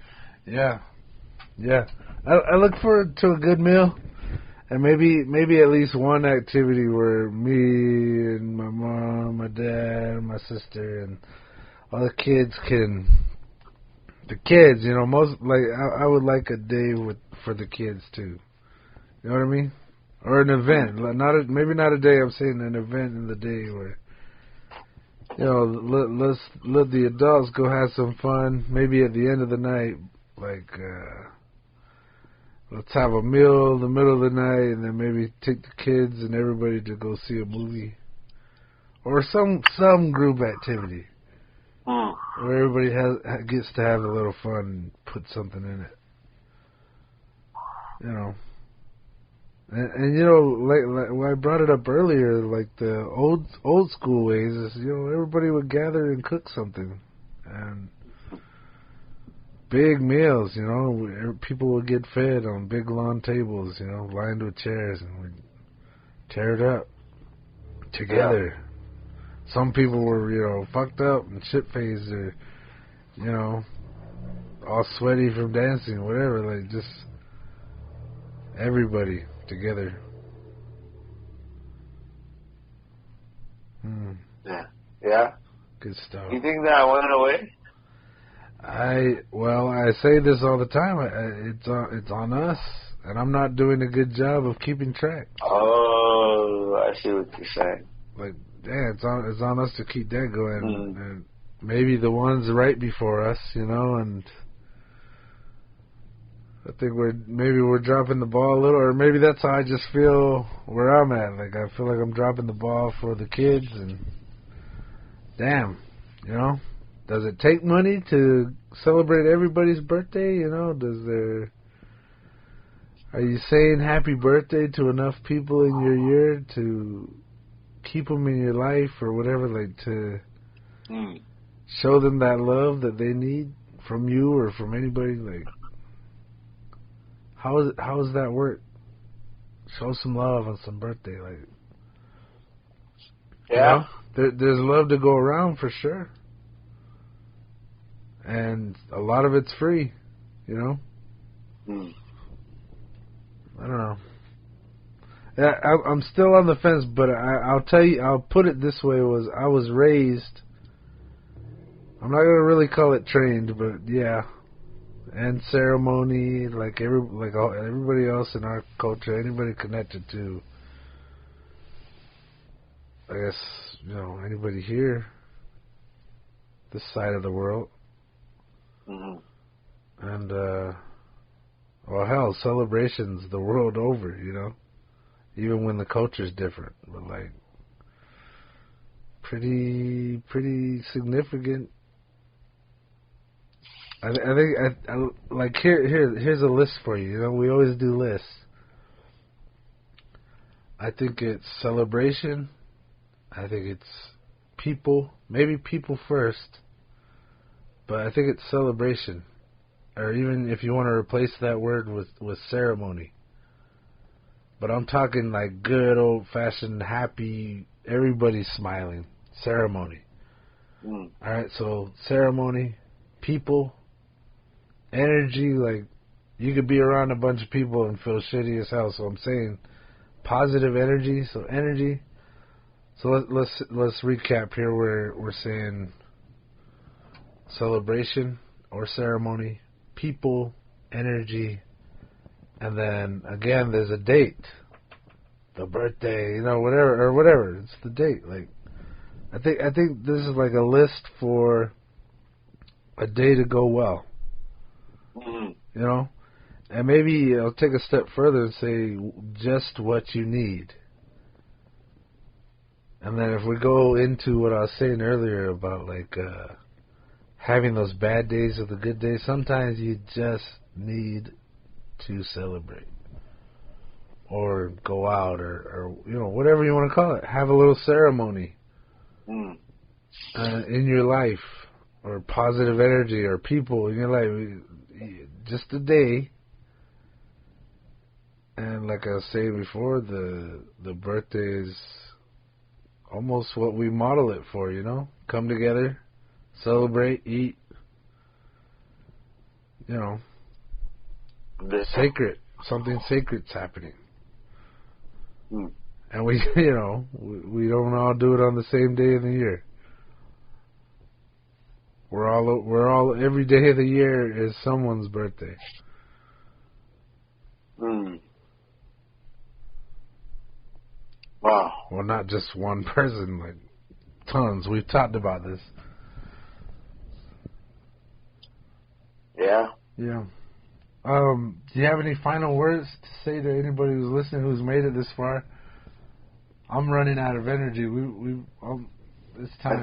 Yeah. Yeah. I look forward to a good meal. And maybe at least one activity where me and my mom, my dad, my sister, and all the kids can. The kids, you know, most like I would like a day for the kids too. You know what I mean? Or an event, maybe not a day. I'm saying an event in the day where, you know, let the adults go have some fun. Maybe at the end of the night, like. Let's have a meal in the middle of the night, and then maybe take the kids and everybody to go see a movie, or some group activity where everybody gets to have a little fun and put something in it. You know, and you know, like when I brought it up earlier, like the old school ways is, you know, everybody would gather and cook something, and big meals, you know, people would get fed on big long tables, you know, lined with chairs, and we'd tear it up together. Yeah. Some people were, you know, fucked up and shit-faced, or, you know, all sweaty from dancing, whatever, like, just everybody together. Yeah? Good stuff. You think that went away? I say this all the time. It's on us, and I'm not doing a good job of keeping track. Oh, I see what you're saying. Like, yeah, it's on us to keep that going, and maybe the ones right before us, you know. And I think we're dropping the ball a little, or maybe that's how I just feel where I'm at. Like, I feel like I'm dropping the ball for the kids, and damn, you know. Does it take money to celebrate everybody's birthday? You know, are you saying happy birthday to enough people in your year to keep them in your life or whatever, like to show them that love that they need from you or from anybody? Like, how does that work? Show some love on some birthday, like. Yeah. You know, there's love to go around for sure. And a lot of it's free, you know? I don't know. Yeah, I'm still on the fence, but I'll tell you, I'll put it this way, I was raised, I'm not going to really call it trained, but yeah, and ceremony, like everybody else in our culture, anybody connected to, I guess, you know, anybody here, this side of the world. And, well, hell, celebrations the world over, you know, even when the culture's different, but like, pretty significant. I think, like, here's a list for you, you know, we always do lists. I think it's celebration, I think it's people, maybe people first, but I think it's celebration, or even if you want to replace that word with ceremony. But I'm talking like good old-fashioned, happy, everybody's smiling ceremony. All right, so ceremony, people, energy, like you could be around a bunch of people and feel shitty as hell. So I'm saying positive energy. So energy. So let's recap here. We're saying celebration or ceremony, people, energy, and then again there's a date, the birthday, whatever. It's the date. Like I think this is like a list for a day to go well. And maybe I'll take a step further and say just what you need. And then if we go into what I was saying earlier about like having those bad days or the good days, sometimes you just need to celebrate or go out or whatever you want to call it. Have a little ceremony in your life, or positive energy, or people in your life. Just a day. And like I was saying before, the birthday is almost what we model it for, Come together, celebrate, eat, sacred. Something sacred's happening. And we don't all do it on the same day of the year. We're all every day of the year is someone's birthday. Wow. Well, not just one person, like tons. We've talked about this. Yeah. Yeah. Do you have any final words to say to anybody who's listening, who's made it this far? I'm running out of energy. It's time. I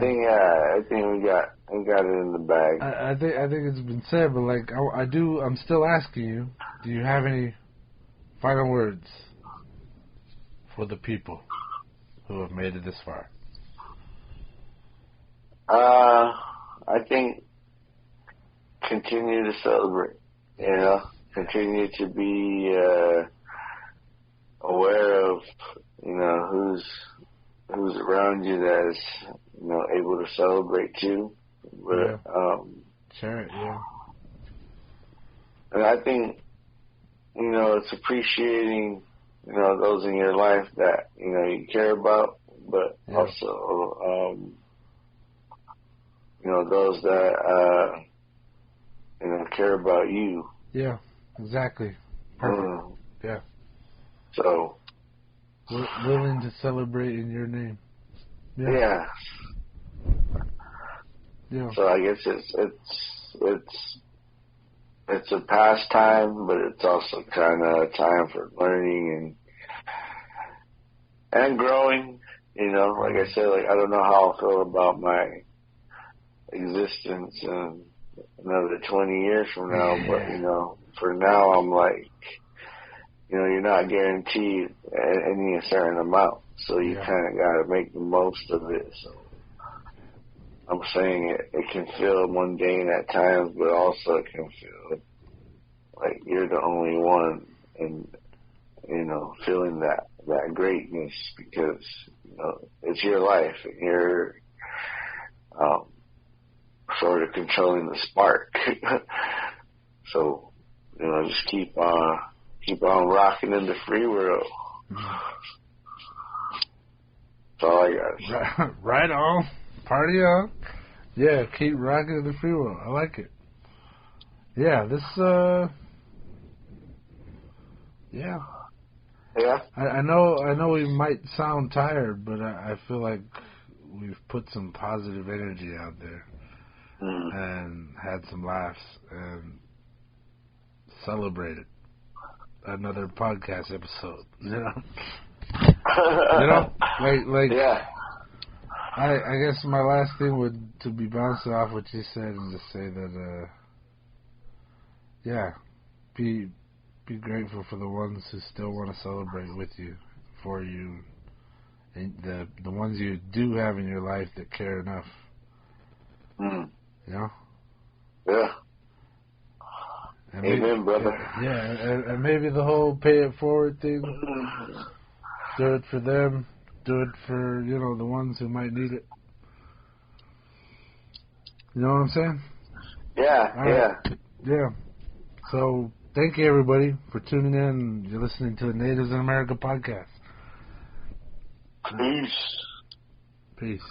think we got it in the bag. I think it's been said, but like I'm still asking you. Do you have any final words for the people who have made it this far? I think continue to celebrate. Continue to be aware of who's around you that is able to celebrate too. But, sure, yeah. And I think it's appreciating those in your life that you care about, but also those that care about you. Yeah, exactly. Perfect. Yeah. So willing to celebrate in your name. Yeah. So I guess it's a pastime, but it's also kind of a time for learning and growing. Like I said, like I don't know how I'll feel about my existence in another 20 years from now, but for now I'm like, you're not guaranteed any certain amount, so you kind of got to make the most of it. So I'm saying it can feel mundane at times, but also it can feel like you're the only one, and feeling that greatness because it's your life and you're sort of controlling the spark. So just keep on rocking in the free world. That's all I got. Right on. Party on. Yeah, keep rocking in the free world. I like it. Yeah, this, yeah. Yeah. I know we might sound tired, but I feel like we've put some positive energy out there and had some laughs and celebrated another podcast episode. Like yeah. I guess my last thing would to be bouncing off what you said and just say that be grateful for the ones who still want to celebrate with you, for you, and the ones you do have in your life that care enough. Yeah. Amen, brother. And maybe the whole pay it forward thing. Do it for them. Do it for, the ones who might need it. You know what I'm saying? Yeah. Yeah. So, thank you, everybody, for tuning in. You're listening to the Natives in America podcast. Peace. Peace.